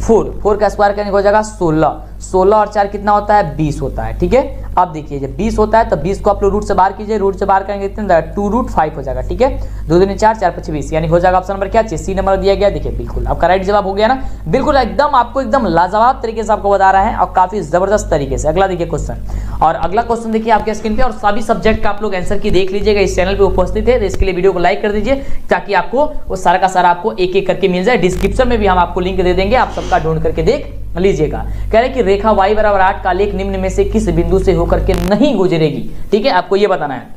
Speaker 1: 4 का स्क्वायर करेंगे हो जाएगा 16 और 4 कितना होता है 20 होता है, ठीक है। अब देखिए जब 20 होता है तो 20 को आप लोग रूट से बाहर कीजिए, रूट से बाहर करेंगे कितना 2√5 हो जाएगा, ठीक है। 2 दूनी 4, 4 5 20, यानी हो जाएगा ऑप्शन नंबर क्या सी नंबर दिया गया। देखिए बिल्कुल आपका राइट जवाब हो गया ना, बिल्कुल एकदम आपको एकदम लाजवाब तरीके से आपको बता रहा है और काफी जबरदस्त तरीके से। अगला देखिए क्वेश्चन, और अगला क्वेश्चन देखिए आपके स्क्रीन पे, और सभी सब्जेक्ट का आप लोग आंसर की देख लीजिएगा, इस चैनल पे उपस्थित है, तो इसके लिए वीडियो को लाइक कर दीजिए ताकि आपको वो सारा का सारा आपको एक एक करके मिल जाए। डिस्क्रिप्शन में भी हम आपको लिंक दे देंगे, आप सबका ढूंढ करके देख लीजिएगा। कह रहे कि रेखा y = 8 का लेख निम्न में से किस बिंदु से होकर के नहीं गुजरेगी, ठीक है, आपको ये बताना है।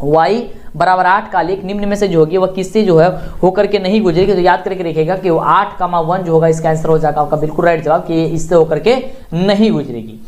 Speaker 1: y = 8 का लेख निम्न में से जो होगी वह किससे जो है होकर के नहीं गुजरेगी। तो याद करके रखिएगा कि वो 8,1 जो होगा इसका आंसर हो जाएगा आपका बिल्कुल राइट जवाब, कि इससे होकर के नहीं गुजरेगी।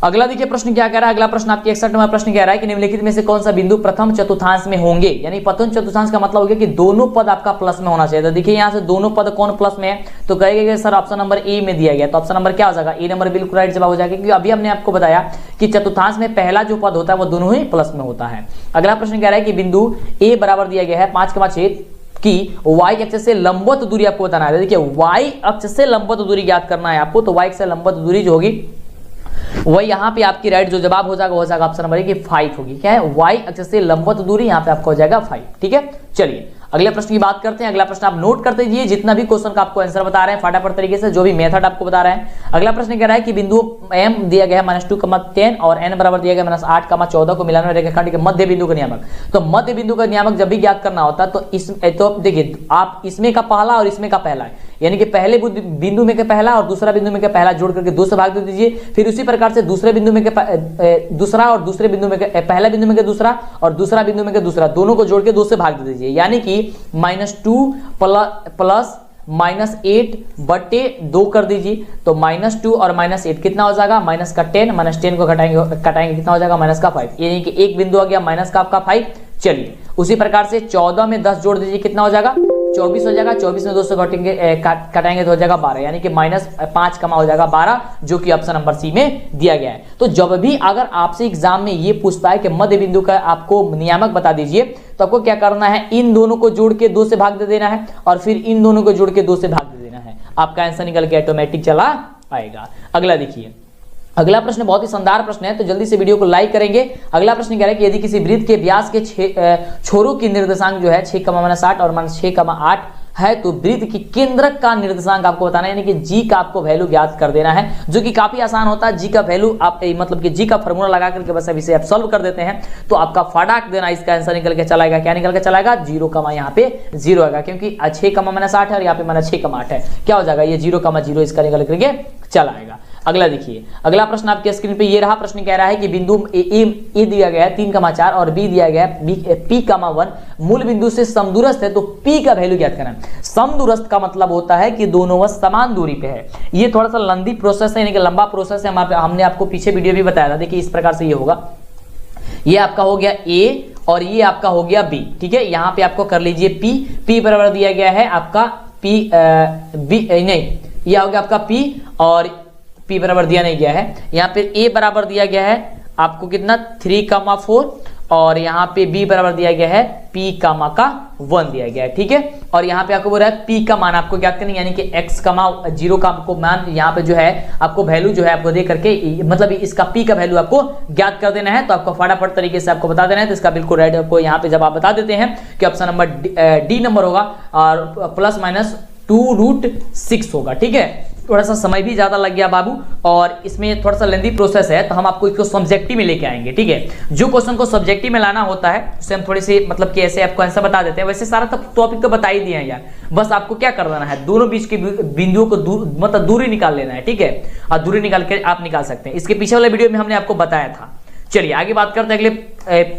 Speaker 1: अगला देखिए प्रश्न क्या कह रहा है, अगला प्रश्न आपके 61 नंबर प्रश्न कह रहा है कि निम्नलिखित में से कौन सा बिंदु प्रथम चतुर्थांश में होंगे, यानी प्रथम चतुर्थांश का मतलब हो गया कि दोनों पद आपका प्लस में होना चाहिए। तो देखिए यहाँ से दोनों पद कौन प्लस में है, तो कहेगा सर ऑप्शन नंबर ए में दिया गया, तो ऑप्शन नंबर क्या हो जाएगा ए नंबर बिल्कुल राइट जवाब हो जाएगा, क्योंकि अभी हमने आपको बताया कि चतुर्थांश में पहला जो पद होता है वो दोनों ही प्लस में होता है। अगला प्रश्न कह रहा है कि बिंदु ए बराबर दिया गया है 5,6 कि y अक्ष से लंबवत दूरी आपको बताना है। देखिए y अक्ष से लंबवत दूरी ज्ञात करना है आपको, तो y से लंबवत दूरी जो होगी वही यहाँ पे आपकी राइट जो जवाब हो जाएगा ऑप्शन नंबर 5 होगी। क्या है, y अक्ष से लंबवत दूरी यहाँ पे आपको हो जाएगा 5। ठीक है, चलिए अगले प्रश्न की बात करते हैं। अगला प्रश्न आप नोट करते जाइए, जितना भी क्वेश्चन का आपको आंसर बता रहे हैं फटाफट तरीके से, जो भी मेथड आपको बता रहे हैं। अगला प्रश्न कह रहा है कि बिंदु m दिया गया है -2, 10 और n बराबर दिया गया -8, 14 को मिलाने वाले रेखाखंड के मध्य बिंदु का नियामक। तो मध्य बिंदु का नियामक जब भी ज्ञात करना होता है तो देखिए आप इसमें का पहला और इसमें का पहला, यानी कि पहले बिंदु में के पहला और दूसरा बिंदु में के पहला जोड़ करके 2 से भाग दे दीजिए। फिर उसी प्रकार से दूसरे बिंदु में के दूसरा और दूसरे बिंदु में के पहला बिंदु में के दूसरा और दूसरा बिंदु में के दूसरा, दोनों को जोड़ के 2 से भाग दे दीजिए, यानी कि -2 प्लस -8 बटे 2 कर दीजिए। तो -2 और -8 कितना हो जाएगा, माइनस का 10, -10 को घटाएंगे कितना हो जाएगा, -5, यानी कि एक बिंदु आ गया माइनस का आपका 5। चलिए उसी प्रकार से 14 में 10 जोड़ दीजिए, कितना हो जाएगा, 24 हो जाएगा। 24 में 2 से कटाएंगे तो हो जाएगा 12, यानी कि -5 कमा हो जाएगा 12, जो कि ऑप्शन नंबर सी में दिया गया है। तो जब भी अगर आपसे एग्जाम में ये पूछता है कि मध्य बिंदु का आपको नियामक बता दीजिए, तो आपको क्या करना है, इन दोनों को जोड़ के 2 से भाग दे देना है और फिर इन दोनों को जोड़ के 2 से भाग दे देना है, आपका आंसर निकल के ऑटोमेटिक चला आएगा। अगला देखिए, अगला प्रश्न बहुत ही शानदार प्रश्न है, तो जल्दी से वीडियो को लाइक करेंगे। अगला प्रश्न कह रहा है कि यदि किसी वृत्त के व्यास के छोरों की निर्देशांक जो है 6, और -6, है, तो वृत्त की केंद्रक का निर्देशांक आपको बताना है, यानी कि जी का आपको वैल्यू ज्ञात कर देना है, जो कि काफी आसान होता है। जी का वैल्यू आप मतलब कि जी का फॉर्मूला लगा करके बस अभी से आप सॉल्व कर देते हैं, तो आपका फटाक देना इसका आंसर निकल के चलाएगा। क्या निकल के चलाएगा, 0, यहाँ पे 0 आएगा, क्योंकि 6, -8 है और यहाँ पे -6, है, क्या हो जाएगा, ये 0, इसका निकल करके चलाएगा। अगला देखिए, अगला प्रश्न आपके स्क्रीन पे ये रहा। प्रश्न कह रहा है कि बिंदु ए दिया गया है 3, और बी दिया गया है P, 1 मूल बिंदु से समदूरस्थ है, तो P का वैल्यू ज्ञात करना है। समदूरस्थ का मतलब होता है कि दोनों वह समान दूरी पे है। ये थोड़ा सा लंबी प्रोसेस है, यानी कि लंबा प्रोसेस है, हमने आपको पीछे वीडियो भी बताया था। देखिए इस प्रकार से ये होगा, ये आपका हो गया ए और ये आपका हो गया बी। ठीक है, यहाँ पे आपको कर लीजिए P बराबर दिया गया है आपका ये हो गया आपका P, और P बराबर दिया नहीं गया है। यहाँ पे A बराबर दिया गया है आपको कितना 3, 4, और यहाँ पे B बराबर दिया गया है P, 1 दिया गया है। ठीक है, और यहाँ पे आपको बोल रहा है P का मान आपको ज्ञात करना, यानी कि X, 0 का आपको मान यहाँ पे जो है आपको वैल्यू जो है आपको दे करके, मतलब इसका P का वैल्यू आपको ज्ञात कर देना है। तो आपको फटाफट तरीके से आपको बता देना है, तो इसका बिल्कुल राइट आपको यहाँ पे जब आप बता देते हैं कि ऑप्शन नंबर डी नंबर होगा, और +-2√6 होगा। ठीक है, थोड़ा सा समय भी ज्यादा लग गया बाबू, और इसमें थोड़ा सा लेंदी प्रोसेस है, तो हम आपको इसको सब्जेक्टिव में लेके आएंगे। ठीक है, जो क्वेश्चन को सब्जेक्टिव में लाना होता है उसे हम थोड़ी सी मतलब कि ऐसे आपको आंसर बता देते हैं। वैसे सारा टॉपिक तो बता ही दिए हैं यार, बस आपको क्या कर देना है, दोनों बीच के बिंदुओं को मतलब दूरी निकाल लेना है। ठीक है, और दूरी निकाल के आप निकाल सकते हैं, इसके पीछे वाले वीडियो में हमने आपको बताया था। चलिए आगे बात करते हैं अगले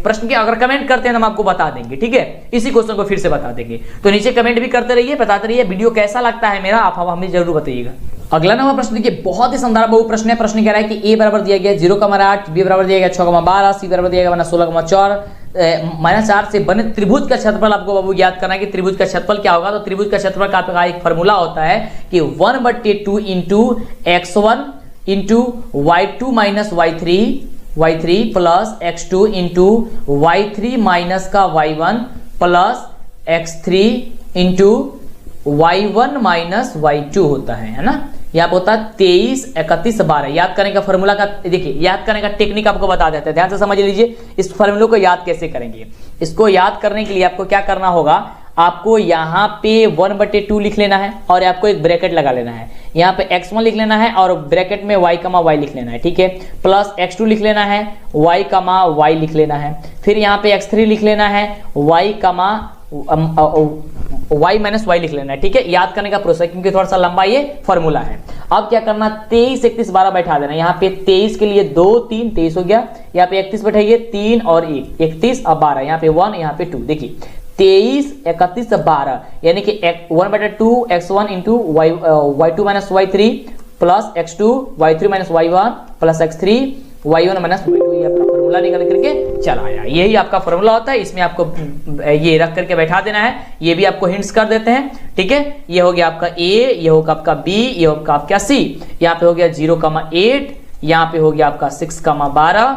Speaker 1: प्रश्न की। अगर कमेंट करते हैं तो हम आपको बता देंगे, ठीक है, इसी क्वेश्चन को फिर से बता देंगे। तो नीचे कमेंट भी करते रहिए, बताते रहिए वीडियो कैसा लगता है मेरा, आप हमें जरूर बताइएगा। अगला नंबर प्रश्न देखिए, बहुत ही शानदार बहु प्रश्न है। प्रश्न कह रहा है कि A बराबर दिया गया 0,8, B बराबर दिया गया 6,12, C बराबर दिया गया 16,4, -4 से बने त्रिभुज का क्षेत्रफल आपको बाबू ज्ञात करना है कि त्रिभुज का क्षेत्रफल क्या होगा। तो त्रिभुज का क्षेत्रफल का आपका एक फॉर्मूला होता है कि 1/2 into x1 into y2 minus y3 plus x2 into y3 minus का y1 plus x3 into y1 minus y2 होता है ना। यहाँ पे होता है 23, 31, 12। याद करने का फॉर्मूला का देखिए, याद करने का टेक्निक आपको बता देते हैं, ध्यान से समझ लीजिए इस फॉर्मूले को याद कैसे करेंगे। इसको याद करने के लिए आपको क्या करना होगा, आपको यहाँ पे 1/2 लिख लेना है और आपको एक ब्रैकेट लगा लेना है। यहाँ पे x1 लिख लेना है और ब्रैकेट में y, लिख लेना है, ठीक है, प्लस x2 लिख लेना है, y, लिख लेना है, फिर यहाँ पे x3 लिख लेना है, y माइनस y लिख लेना है, ठीक है। याद करने का प्रोसेस क्योंकि थोड़ा सा लंबा ये फॉर्मूला है। अब क्या करना, 23, 31, 12 बैठा देना। यहाँ पे 23 के लिए 2, 3, 23 हो गया। यहाँ पे 31 बैठाइए, 3 और 1, 31 और 12, यहाँ पे 1, यहाँ पे 2। देखिए 23, 31, 12 यानी कि 1/2 x1 into y2 minus y3 plus x2 y3 minus y1 plus x3 y1 minus y2। ये आपका फॉर्मूला निकल करके चला आया। यही आपका फॉर्मूला होता है, इसमें आपको ये रख करके बैठा देना है। ये भी आपको हिंट्स कर देते हैं, ठीक है। ये हो गया आपका A, ये होगा आपका B, ये होगा आपका C। यहाँ पे हो गया 0,8, यहाँ पे हो गया आपका 6,12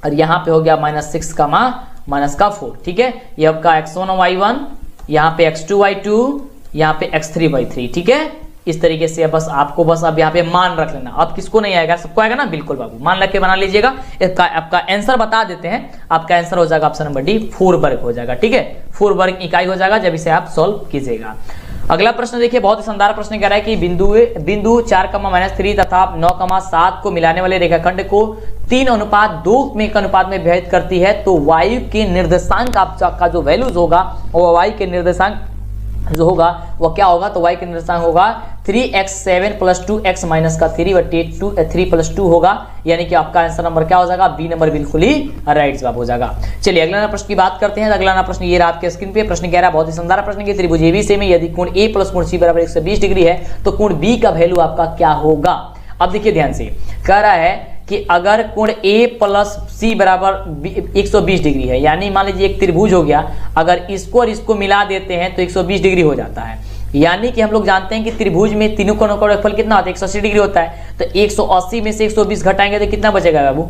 Speaker 1: और यहाँ पे हो गया -6, -4, ठीक है। ये आपका x1 y1, यहाँ पे x2y2, यहाँ पे x3y3, ठीक है। इस तरीके से बस आपको बस अब यहाँ पे मान रख लेना। अब किसको नहीं आएगा, सबको आएगा ना, बिल्कुल बाबू, मान रख के बना लीजिएगा। इसका आपका आंसर बता देते हैं, आपका आंसर हो जाएगा ऑप्शन नंबर डी, 4 वर्ग हो जाएगा, ठीक है। 4 वर्ग इकाई हो जाएगा जब इसे आप सॉल्व कीजिएगा। अगला प्रश्न देखिए, बहुत ही शानदार प्रश्न कह रहा है कि बिंदु 4,-3 तथा 9,7 को मिलाने वाले रेखाखंड को 3:2 में एक अनुपात में विभाजित करती है, तो वायु के निर्देशांक आपका जो वैल्यूज होगा वो वायु के निर्देशांक जो होगा वो क्या होगा, तो y के निर्देशांक होगा 3x7 + 2x - 3 + 2 होगा, यानी कि आपका आंसर नंबर क्या हो जाएगा, बी नंबर बिल्कुल ही राइट जवाब हो जाएगा। चलिए अगला प्रश्न की बात करते हैं। अगला प्रश्न ये रहा आपके स्क्रीन पे। प्रश्न कह रहा है, बहुत ही शानदार प्रश्न की, त्रिभुज ABC में यदि कोण A + कोण C = 120 डिग्री है तो कोण B का वैल्यू आपका क्या होगा। अब देखिए ध्यान से, कह रहा है कि अगर कोण A + C = 120 डिग्री है, यानी मान लीजिए एक त्रिभुज हो गया, अगर इसको और इसको मिला देते हैं तो 120 डिग्री हो जाता है। यानी कि हम लोग जानते हैं कि त्रिभुज में तीनों कोणों का योगफल कितना होता है, 180 डिग्री होता है। तो 180 में से 120 घटाएंगे तो कितना बचेगा बाबू,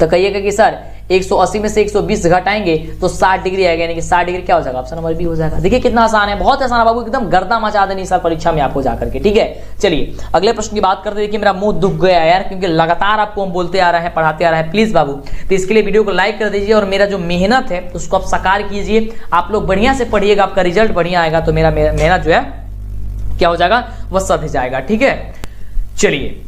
Speaker 1: तो कहिएगा कि सर 180 में से 120 घटाएंगे तो 60 डिग्री आएगा, यानी कि 60 डिग्री क्या हो जाएगा, ऑप्शन नंबर बी हो जाएगा। देखिए कितना आसान है, बहुत आसान है बाबू, एकदम गर्दा मचा देनी सर परीक्षा में आपको जाकर के, ठीक है। चलिए अगले प्रश्न की बात करते हैं। देखिए मेरा मुंह दुख गया यार, क्योंकि लगातार आपको हम बोलते आ रहे हैं, पढ़ाते आ रहे हैं, प्लीज बाबू, तो इसके लिए वीडियो को लाइक कर दीजिए और मेरा जो मेहनत है उसको आप साकार कीजिए। आप लोग बढ़िया से पढ़िएगा, आपका रिजल्ट बढ़िया आएगा तो मेरा मेहनत जो है क्या हो जाएगा, वह सध जाएगा, ठीक है। चलिए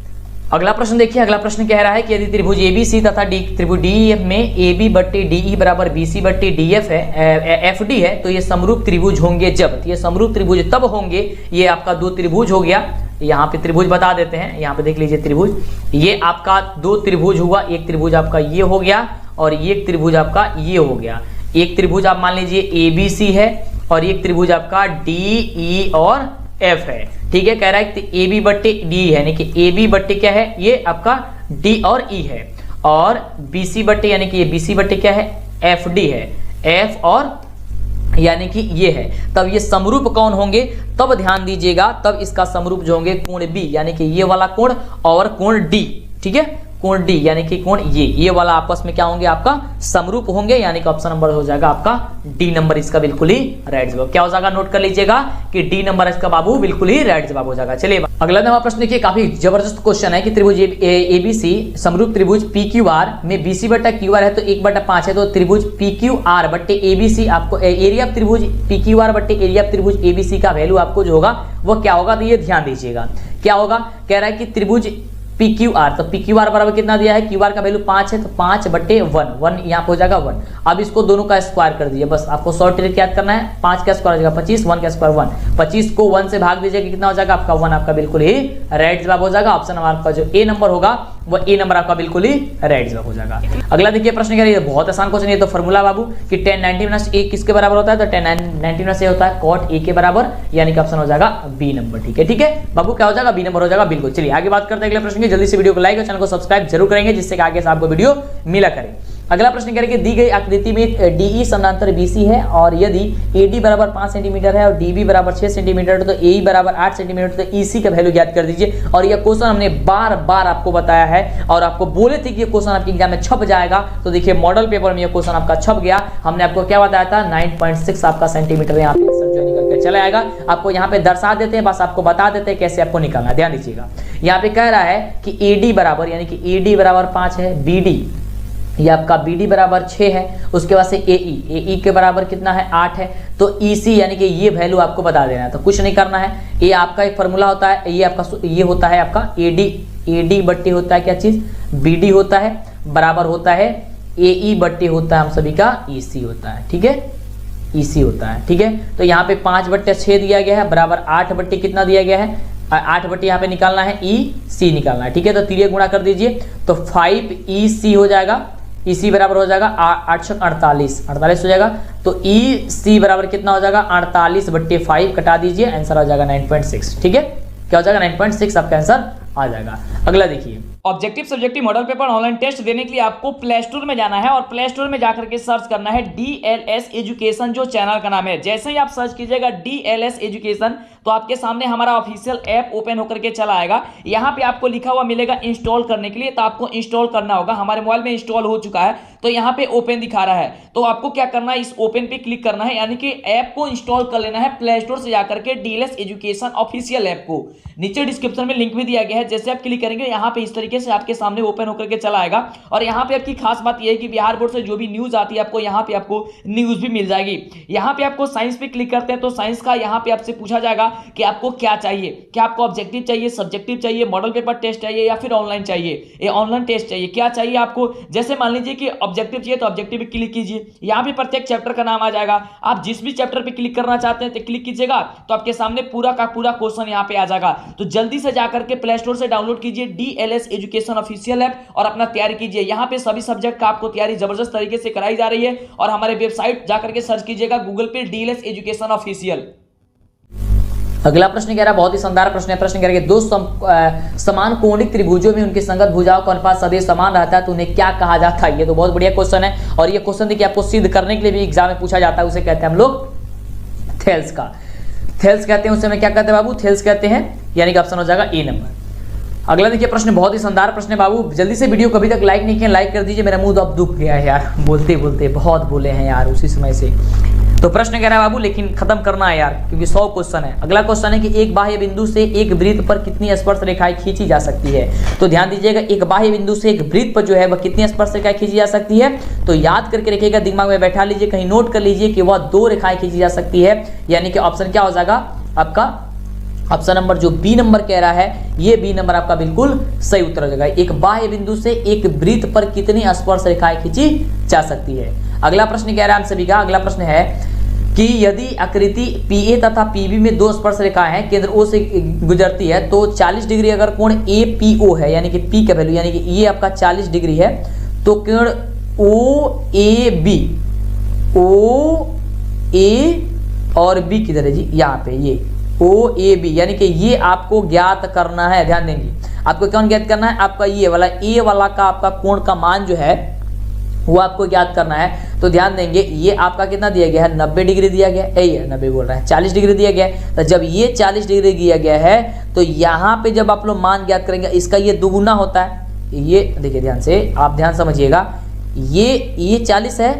Speaker 1: अगला प्रश्न देखिए। अगला प्रश्न कह रहा है कि यदि त्रिभुज ABC तथा त्रिभुज DEF में AB/DE = BC/DF है, FD है, तो ये समरूप त्रिभुज होंगे जब, ये समरूप त्रिभुज तब होंगे, ये आपका दो त्रिभुज हो गया। यहाँ पे त्रिभुज बता देते हैं, यहाँ पे देख लीजिए त्रिभुज, ये आपका दो त्रिभुज हुआ, एक त्रिभुज आपका ये हो गया और एक त्रिभुज आपका ये हो गया। एक त्रिभुज आप मान लीजिए ABC है और एक त्रिभुज आपका DE और F है, ठीक है। कह रहा है कि AB/DE है, यानी कि AB/ क्या है, ये आपका D और E है, और BC/ यानी कि ये BC/ क्या है, FD है, F और यानी कि ये है। तब ये समरूप कौन होंगे, तब ध्यान दीजिएगा, तब इसका समरूप जो होंगे कोण B, यानी कि ये वाला कोण और कोण D, ठीक है, कोण D यानी कि कोण ये वाला आपस में क्या होंगे, आपका समरूप होंगे, यानी कि ऑप्शन नंबर हो जाएगा आपका डी नंबर, इसका बिल्कुल ही राइट जवाब क्या हो जाएगा, नोट कर लीजिएगा कि डी नंबर इसका बाबू बिल्कुल ही राइट जवाब हो जाएगा। चलिए अगला नंबर प्रश्न देखिए, काफी जबरदस्त क्वेश्चन है कि त्रिभुज ABC समरूप त्रिभुज PQR में BC/QR है तो 1/5 है, तो त्रिभुज PQR/ABC आपको एरिया ऑफ त्रिभुज PQR/एरिया ऑफ त्रिभुज ABC का वैल्यू आपको जो होगा वो क्या होगा, तो ये ध्यान दीजिएगा क्या होगा। कह रहा है कि त्रिभुज PQR, तो PQR बराबर कितना दिया है, QR का वैल्यू 5 है, तो 5/1 यहाँ पे हो जाएगा 1। अब इसको दोनों का स्क्वायर कर दीजिए, बस आपको शॉर्ट ट्रिक याद करना है, 5 का स्क्वायर हो जाएगा 25, 1 का स्क्वायर 1, 25 को 1 से भाग दीजिए कितना हो जाएगा आपका 1, आपका बिल्कुल ही राइट जवाब हो जाएगा। ऑप्शन नंबर आपका जो ए नंबर होगा वो ए नंबर आपका बिल्कुल ही राइट जवाब हो जाएगा। अगला देखिए प्रश्न कह रही है, बहुत आसान क्वेश्चन है, तो फॉर्मूला बाबू कि tan 90 - a किसके बराबर होता है, तो tan 90 - a होता है cot a के बराबर, यानी कि ऑप्शन हो जाएगा बी नंबर, ठीक है, ठीक है बाबू, क्या हो जाएगा, बी नंबर हो जाएगा बिल्कुल। चलिए आगे बात करते हैं अगले प्रश्न की, जल्दी से वीडियो को लाइक और चैनल को सब्सक्राइब जरूर करेंगे, जिससे कि आगे से आपको वीडियो मिला करे। अगला प्रश्न करेंगे, दी गई आकृति में DE समानांतर BC है और यदि AD बराबर 5 सेंटीमीटर है और DB बराबर 6 सेंटीमीटर तो AE बराबर 8 सेंटीमीटर, तो EC का वैल्यू ज्ञात कर दीजिए। और यह क्वेश्चन हमने बार बार आपको बताया है और आपको बोले थे कि ये क्वेश्चन आपके एग्जाम में छप जाएगा, तो देखिए मॉडल पेपर में ये क्वेश्चन आपका छप गया। हमने आपको क्या बताया था, 9.6 आपका सेंटीमीटर यहाँ पे आंसर जो निकल के चला आएगा। आपको यहाँ पे दर्शा देते हैं, बस आपको बता देते हैं कैसे आपको निकालना है, ध्यान दीजिएगा। यहाँ पे कह रहा है कि AD बराबर, यानी कि AD बराबर 5 है, BD ये आपका BD बराबर 6 है, उसके बाद से AE के बराबर कितना है 8 है, तो EC यानी कि ये वैल्यू आपको बता देना है, तो कुछ नहीं करना है। ये आपका एक फॉर्मूला होता है, ये आपका ये होता है आपका AD होता है क्या चीज, BD होता है, बराबर होता है AE होता है हम सभी का EC होता है, ठीक है, EC होता है, ठीक है। तो यहाँ पे 5/6 दिया गया है, बराबर 8/ कितना दिया गया है, 8/ यहाँ पे निकालना है, EC निकालना है, ठीक है। तो 3 गुणा कर दीजिए तो 5EC हो जाएगा, EC बराबर हो जाएगा 848 हो जाएगा, तो EC बराबर कितना हो जाएगा 48/5 कटा दीजिए, आंसर हो जाएगा 9.6, ठीक है, क्या हो जाएगा 9.6 आपका आंसर आ जाएगा। अगला देखिए, objective subjective model paper online test देने के लिए आपको प्ले स्टोर में जाना है और प्ले स्टोर में जाकर के सर्च करना है DLS एजुकेशन, जो चैनल का नाम है। जैसे ही आप सर्च कीजिएगा DLS एजुकेशन तो आपके सामने हमारा ऑफिशियल ऐप ओपन होकर के चला आएगा। यहाँ पे आपको लिखा हुआ मिलेगा इंस्टॉल करने के लिए, तो आपको इंस्टॉल करना होगा। हमारे मोबाइल में इंस्टॉल हो चुका है तो यहाँ पे ओपन दिखा रहा है, तो आपको क्या करना है, इस ओपन पे क्लिक करना है, यानी कि ऐप को इंस्टॉल कर लेना है प्ले स्टोर से जाकर के DLS एजुकेशन ऑफिशियल ऐप को। नीचे डिस्क्रिप्शन में लिंक भी दिया गया है, जैसे आप क्लिक करेंगे यहाँ पे इस तरीके से आपके सामने ओपन होकर के चला आएगा। और यहाँ पे आपकी खास बात यह है कि बिहार बोर्ड से जो भी न्यूज आती है आपको यहाँ पे आपको न्यूज भी मिल जाएगी। यहाँ पे आपको साइंस पे क्लिक करते हैं तो साइंस का यहाँ पे आपसे पूछा जाएगा कि आपको क्या चाहिए, क्या आपको ऑब्जेक्टिव चाहिए, सब्जेक्टिव चाहिए, मॉडल पेपर टेस्ट चाहिए या फिर ऑनलाइन चाहिए, ये ऑनलाइन टेस्ट चाहिए, क्या चाहिए आपको। जैसे मान लीजिए कि ऑब्जेक्टिव चाहिए तो ऑब्जेक्टिव पे क्लिक कीजिए, यहाँ पे प्रत्येक चैप्टर का नाम आ जाएगा। आप जिस भी चैप्टर पे क्लिक करना चाहते हैं तो क्लिक कीजिएगा तो आपके सामने पूरा का पूरा क्वेश्चन यहाँ पे आ जाएगा। तो जल्दी से जाकर के प्ले स्टोर से डाउनलोड कीजिए DLS एजुकेशन ऑफिशियल ऐप और अपना तैयारी कीजिए। यहाँ पे सभी सब्जेक्ट का आपको तैयारी जबरदस्त तरीके से कराई जा रही है। और हमारे वेबसाइट जाकर के सर्च कीजिएगा गूगल पे DLS एजुकेशन ऑफिशियल। अगला प्रश्न कह रहा है, बहुत ही शानदार प्रश्न है। प्रश्न कह रहा है कि दो समान कोणिक त्रिभुजों में उनके संगत भुजाओं का अनुपात सदैव समान रहता है तो उन्हें क्या कहा जाता है। ये तो बहुत बढ़िया क्वेश्चन है और ये क्वेश्चन देखिए आपको सिद्ध करने के लिए भी एग्जाम में पूछा जाता है। उसे कहते हैं हम लोग थेल्स का, थेल्स कहते हैं। उसे में क्या कहते हैं बाबू, थेल्स कहते हैं, यानी कि ऑप्शन हो जाएगा ए नंबर। अगला देखिए प्रश्न बहुत ही शानदार प्रश्न है बाबू। जल्दी से वीडियो कभी तक लाइक नहीं किया, लाइक कर दीजिए। मेरा मुंह तो अब दुख गया है यार, बोलते बोलते बहुत बोले हैं यार उसी समय से। तो प्रश्न कह रहा है बाबू, लेकिन खत्म करना है यार क्योंकि 100 क्वेश्चन है। अगला क्वेश्चन है कि एक बाह्य बिंदु से एक वृत्त पर कितनी स्पर्श रेखाएं खींची जा सकती है। तो ध्यान दीजिएगा, एक बाह्य बिंदु से एक वृत्त पर जो है वह कितनी स्पर्श रेखाएं खींची जा सकती है। तो याद करके रखिएगा, दिमाग में बैठा लीजिए, कहीं नोट कर लीजिए कि वह 2 रेखाएं खींची जा सकती है। यानी कि ऑप्शन क्या हो जाएगा आपका, ऑप्शन नंबर जो बी नंबर कह रहा है, ये बी नंबर आपका बिल्कुल सही उत्तर हो जाएगा। एक बाह्य बिंदु से एक वृत्त पर कितनी स्पर्श रेखाएं खींची जा सकती है। अगला प्रश्न कह रहा है हम सभी का, अगला प्रश्न है कि यदि आकृति PA तथा PB में 2 स्पर्श रेखाएं हैं, केंद्र O से गुजरती है तो 40 डिग्री अगर कोण APO है, यानी कि P का वैल्यू यानी कि ये आपका 40 डिग्री है, तो कोण OAB, OA और B किधर है जी, यहाँ पे ये OAB, यानी कि ये आपको ज्ञात करना है। ध्यान देंगे, आपको कौन ज्ञात करना है, आपका ये वाला A वाला का आपका कोण का मान जो है वो आपको ज्ञात करना है। तो ध्यान देंगे, ये आपका कितना दिया गया है, 90 डिग्री दिया गया है, यही है 90 बोल रहा है, 40 डिग्री दिया गया है। तो जब ये 40 डिग्री दिया गया है तो यहाँ पे जब आप लोग मान ज्ञात करेंगे, इसका ये दुगुना होता है। ये देखिए ध्यान से, आप ध्यान समझिएगा, ये 40 है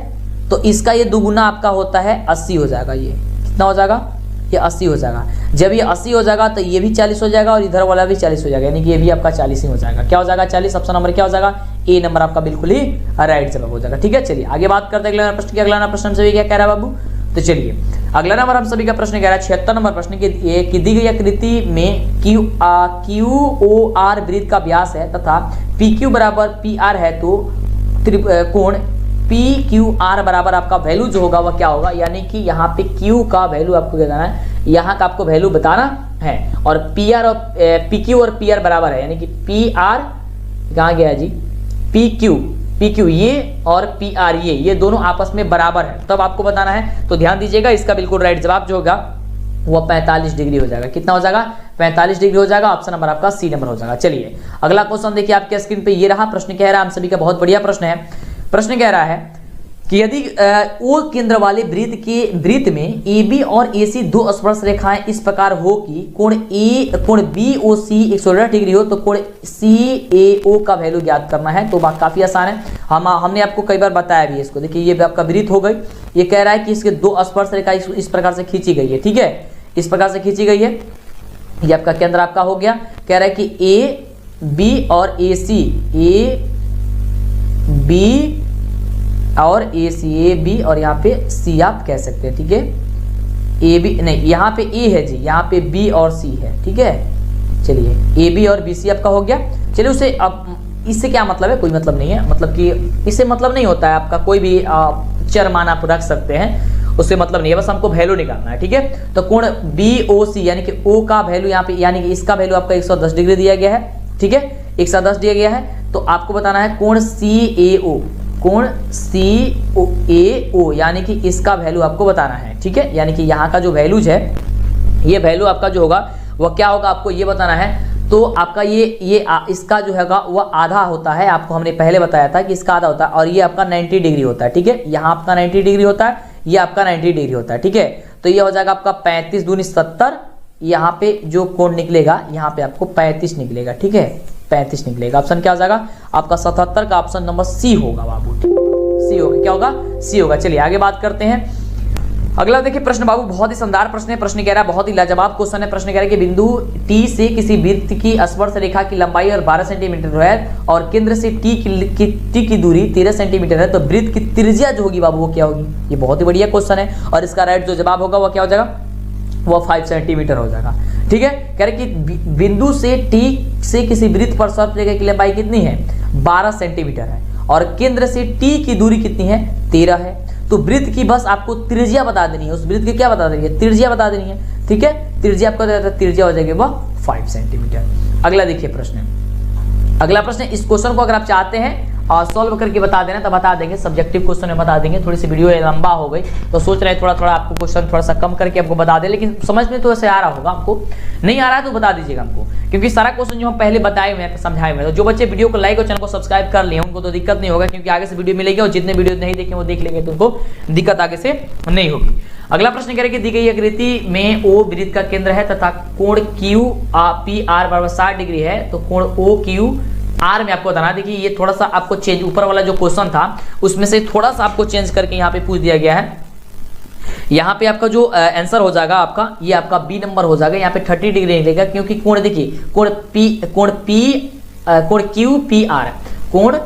Speaker 1: तो इसका ये दुगुना आपका होता है 80 हो जाएगा। ये कितना हो जाएगा, ये 80 हो जाएगा। जब ये 80 हो जाएगा तो ये भी 40 हो जाएगा और इधर वाला भी 40 हो जाएगा, यानी कि ये भी आपका 40 ही हो जाएगा। क्या हो जाएगा 40, ऑप्शन नंबर क्या हो जाएगा, ए नंबर आपका बिल्कुल ही राइट जवाब हो जाएगा। ठीक है, चलिए आगे बात करते हैं अगला प्रश्न की। अगला प्रश्न हम सभी क्या कह रहा है बाबू, तो चलिए अगला नंबर हम सभी का प्रश्न कह रहा है 76 नंबर प्रश्न की दी गई आकृति में QOR वृत्त का व्यास है तथा PQ बराबर PR है, तो कोण PQR बराबर आपका वैल्यू जो होगा वह क्या होगा। यानी कि यहाँ पे Q का वैल्यू आपको क्या बताना है, यहाँ का आपको वैल्यू बताना है। और PR और PQ और PR बराबर है, यानी कि PR कहाँ गया जी, PQ ये और PR ये दोनों आपस में बराबर है, तब आपको बताना है। तो ध्यान दीजिएगा, इसका बिल्कुल राइट जवाब जो होगा वो 45 डिग्री हो जाएगा। कितना हो जाएगा, 45 डिग्री हो जाएगा। ऑप्शन नंबर आपका सी नंबर हो जाएगा। चलिए अगला क्वेश्चन देखिए आपके स्क्रीन पे, ये रहा प्रश्न कह रहा है हम सभी का बहुत बढ़िया प्रश्न है। प्रश्न कह रहा है कि यदि O केंद्र वाले वृत्त में AB और AC 2 स्पर्श रेखाएं इस प्रकार हो कि कोण BOC 160 डिग्री हो, तो कोण CAO का वैल्यू ज्ञात करना है। तो बात काफी आसान है, हमने आपको कई बार बताया भी इसको। देखिए ये आपका वृत्त हो गई, ये कह रहा है कि इसके 2 स्पर्श रेखाएं इस प्रकार से खींची गई है। ठीक है, इस प्रकार से खींची गई है, ये आपका केंद्र आपका हो गया। कह रहा है कि AB और AC, AB और AB और यहाँ पे C आप कह सकते हैं। ठीक है, AB नहीं, यहाँ पे A है जी, यहाँ पे B और C है। ठीक है, चलिए AB और BC आपका हो गया। चलिए उसे अब इससे क्या मतलब है, कोई मतलब नहीं है, मतलब कि इससे मतलब नहीं होता है आपका कोई भी चर मान आप रख सकते हैं, उससे मतलब नहीं है, बस हमको वैल्यू निकालना है। ठीक है, तो कोण BOC यानी कि O का वैल्यू यहाँ पे, यानी कि इसका वैल्यू आपका 110 डिग्री दिया गया है। ठीक है, 110 दिया गया है। तो आपको बताना है कोण CAO, कोण CAO यानी कि इसका वैल्यू आपको बताना है। ठीक है, यानी कि यहाँ का जो वैल्यूज है, ये वैल्यू आपका जो होगा वह क्या होगा आपको ये बताना है। तो आपका इसका जो हैगा वो आधा होता है, आपको हमने पहले बताया था कि इसका आधा होता है, और ये आपका 90 डिग्री होता है, ठीक है। यहाँ आपका 90 डिग्री होता है, ये आपका 90 डिग्री होता है, ठीक है। तो ये हो जाएगा आपका 35 दूनी 70, यहाँ पे जो कोण निकलेगा यहाँ पे आपको 35 निकलेगा, ठीक है, 35 निकलेगा। ऑप्शन क्या हो जाएगा आपका 77 का ऑप्शन नंबर सी होगा बाबू, सी होगा, क्या होगा, सी होगा। चलिए आगे बात करते हैं। अगला देखिए प्रश्न बाबू, बहुत ही शानदार प्रश्न है। प्रश्न कह रहा है, बहुत ही लाजवाब क्वेश्चन है। प्रश्न कह रहा है कि बिंदु टी से किसी वृत्त की स्पर्श रेखा की लंबाई और 12 सेंटीमीटर है और केंद्र से टी की दूरी 13 सेंटीमीटर है, तो वृत्त की त्रिज्या जो होगी बाबू वो क्या होगी। ये बहुत ही बढ़िया क्वेश्चन है और इसका राइट जो जवाब होगा वो क्या हो जाएगा, वो 5 सेंटीमीटर हो जाएगा, ठीक है। कह रहे कि बिंदु से टी से किसी वृत्त पर स्पर्श रेखा की लंबाई कितनी है, 12 सेंटीमीटर है और केंद्र से टी की दूरी कितनी है, 13 है। तो वृत्त की बस आपको त्रिज्या बता देनी है, उस वृत्त की क्या बता देनी है, त्रिज्या बता देनी है, ठीक है। त्रिज्या आपका त्रिज्या हो जाएगी वो 5 सेंटीमीटर। अगला देखिए प्रश्न, अगला प्रश्न, इस क्वेश्चन को अगर आप चाहते हैं और सॉल्व करके बता देना तो बता देंगे, सब्जेक्टिव क्वेश्चन में बता देंगे। थोड़ी सी वीडियो लंबा हो गई तो सोच रहे थोड़ा थोड़ा आपको क्वेश्चन थोड़ा सा कम करके आपको बता दें, लेकिन समझ में तो ऐसे आ रहा होगा, आपको नहीं आ रहा है तो बता दीजिएगा हमको, क्योंकि सारा क्वेश्चन जो हम पहले बताए हुए हैं, समझाए हुए हैं। तो जो बच्चे वीडियो को लाइक और चैनल को सब्सक्राइब कर लिए उनको तो दिक्कत नहीं होगा, क्योंकि आगे से वीडियो मिलेगी और जितने वीडियो नहीं देखें वो देख लेंगे तो उनको दिक्कत आगे से नहीं होगी। अगला प्रश्न करें कि दी गई आकृति में ओ वृत्त का केंद्र है तथा कोण क्यू पी आर बराबर 60 डिग्री है, तो कोण ओ क्यू आर में आपको बताना। देखिए ये थोड़ा सा आपको चेंज, ऊपर वाला जो क्वेश्चन था उसमें से थोड़ा सा आपको चेंज करके यहाँ पे पूछ दिया गया है। यहाँ पे आपका जो आंसर हो जाएगा आपका, ये आपका बी नंबर हो जाएगा। यहाँ पे 30 डिग्री निकलेगा, क्योंकि कोण देखिए कोण क्यू पी आर, कोण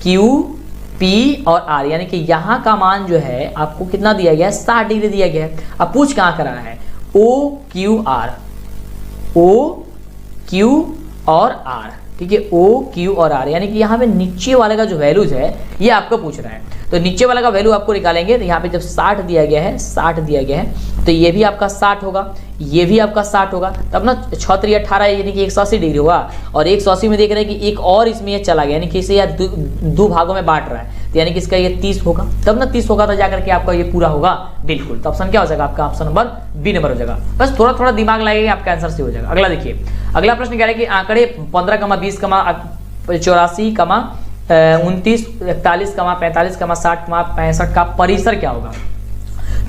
Speaker 1: क्यू पी और आर, यानी कि यहाँ का मान जो है आपको कितना दिया गया है, 60 डिग्री दिया गया है। अब पूछ कहाँ कर रहा है, O Q R, O Q और आर, ठीक है, ओ क्यू और आर, यानी कि यहाँ पे नीचे वाले का जो वैल्यूज है ये आपको पूछ रहा है। तो नीचे वाला का वैल्यू आपको निकालेंगे, तो यहाँ पे जब 60 दिया गया है, 60 दिया गया है, तो ये भी आपका 60 होगा, ये भी आपका 60 होगा, तब ना 6 18 यानी कि 180 डिग्री होगा। और 180 में देख रहे हैं कि एक और इसमें ये चला गया, यानी कि इसे यार दो भागों में बांट रहा है, तो यानी कि इसका ये 30 होगा, तब ना 30 होगा तो जाकर के आपका ये पूरा होगा बिल्कुल। तो ऑप्शन क्या हो जाएगा आपका, ऑप्शन नंबर बी नंबर हो जाएगा। बस थोड़ा थोड़ा दिमाग लगाइएगा, आपका आंसर से हो जाएगा। अगला देखिए, अगला प्रश्न कह रहा है कि आंकड़े 15, 20, 84, 29, 41, 45, 60, 65 का परिसर क्या होगा।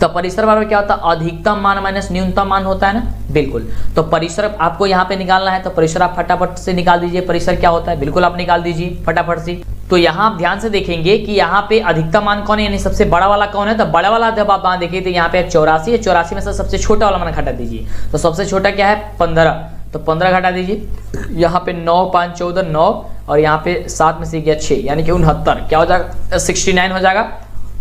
Speaker 1: तो परिसर बराबर क्या होता है, अधिकतम मान माइनस न्यूनतम मान होता है ना, बिल्कुल। तो परिसर आपको यहाँ पे निकालना है, तो परिसर आप फटाफट से निकाल दीजिए। परिसर क्या होता है, बिल्कुल आप निकाल दीजिए फटाफट से। तो यहाँ आप ध्यान से देखेंगे कि यहाँ पे अधिकतम मान कौन है, यानी सबसे बड़ा वाला कौन है, तो बड़ा वाला जब आप देखिए तो यहाँ पे 84 है, 84 में से सबसे छोटा वाला मान घटा दीजिए। तो सबसे छोटा क्या है, 15, तो 15 घटा दीजिए। यहाँ पे 9, 5, 14, 9 और यहाँ पे 7 में से गया 6, यानी कि 69, क्या हो जाएगा, 69 हो जाएगा।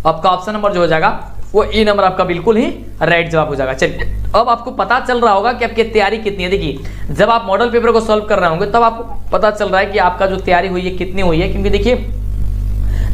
Speaker 1: आपका ऑप्शन नंबर जो हो जाएगा वो ए नंबर आपका बिल्कुल ही राइट जवाब हो जाएगा। चलिए अब आपको पता चल रहा होगा कि आपकी तैयारी कितनी है। देखिए जब आप मॉडल पेपर को सॉल्व कर रहे होंगे तब आपको पता चल रहा है कि आपका जो तैयारी हुई है कितनी हुई है, क्योंकि देखिए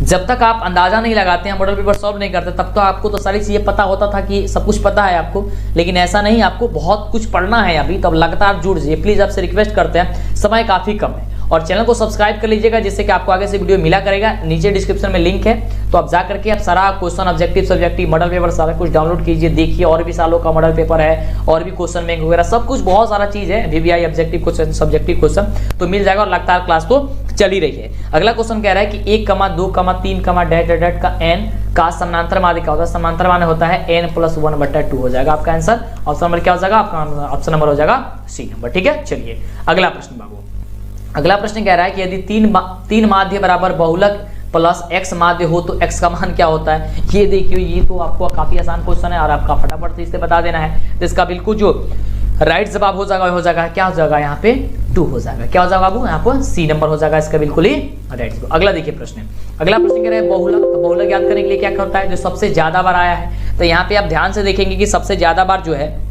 Speaker 1: जब तक आप अंदाजा नहीं लगाते हैं, मॉडल पेपर सॉल्व नहीं करते, तब तो आपको तो सारी चीजें पता होता था कि सब कुछ पता है आपको, लेकिन ऐसा नहीं, आपको बहुत कुछ पढ़ना है अभी। तब लगातार जुड़ जाइए प्लीज, आपसे रिक्वेस्ट करते हैं, समय काफी कम है। और चैनल को सब्सक्राइब कर लीजिएगा जिससे कि आपको आगे से वीडियो मिला करेगा। नीचे डिस्क्रिप्शन में लिंक है, तो आप जा करके आप सारा question, objective, subjective, model paper सारा कुछ डाउनलोड कीजिए, देखिए। और भी सालों का मॉडल पेपर है और भी क्वेश्चन बैंक वगैरह सब कुछ, बहुत सारा चीज है, VVI objective question, subjective question, तो मिल जाएगा। और लगातार क्लास तो चल ही रही है। अगला क्वेश्चन कह रहा है कि 1, 2, 3, डैट का n का समानांतर माध्य क्या होता है। समानांतर माध्य होता है n+1/2 हो जाएगा आपका आंसर। ऑप्शन नंबर क्या हो जाएगा आपका, ऑप्शन नंबर हो जाएगा सी नंबर, ठीक है। चलिए अगला प्रश्न बाबू, अगला प्रश्न कह रहा है कि यदि तीन माध्य बराबर बहुलक प्लस x माध्य हो तो x का मान क्या होता है। ये देखिए, ये तो आपको काफी आसान क्वेश्चन है और आपका फटाफट से इसे बता देना है। तो इसका बिल्कुल जो राइट जवाब हो जाएगा क्या हो जाएगा, यहाँ पे 2 हो जाएगा। क्या हो जाएगा बाबू, यहाँ पर सी नंबर हो जाएगा इसका बिल्कुल ही राइट। अगला देखिए प्रश्न, अगला प्रश्न कह रहे हैं बहुलक। तो बहुलक याद करने के लिए क्या होता है, जो सबसे ज्यादा बार आया है। तो यहाँ पे आप ध्यान से देखेंगे कि सबसे ज्यादा बार जो है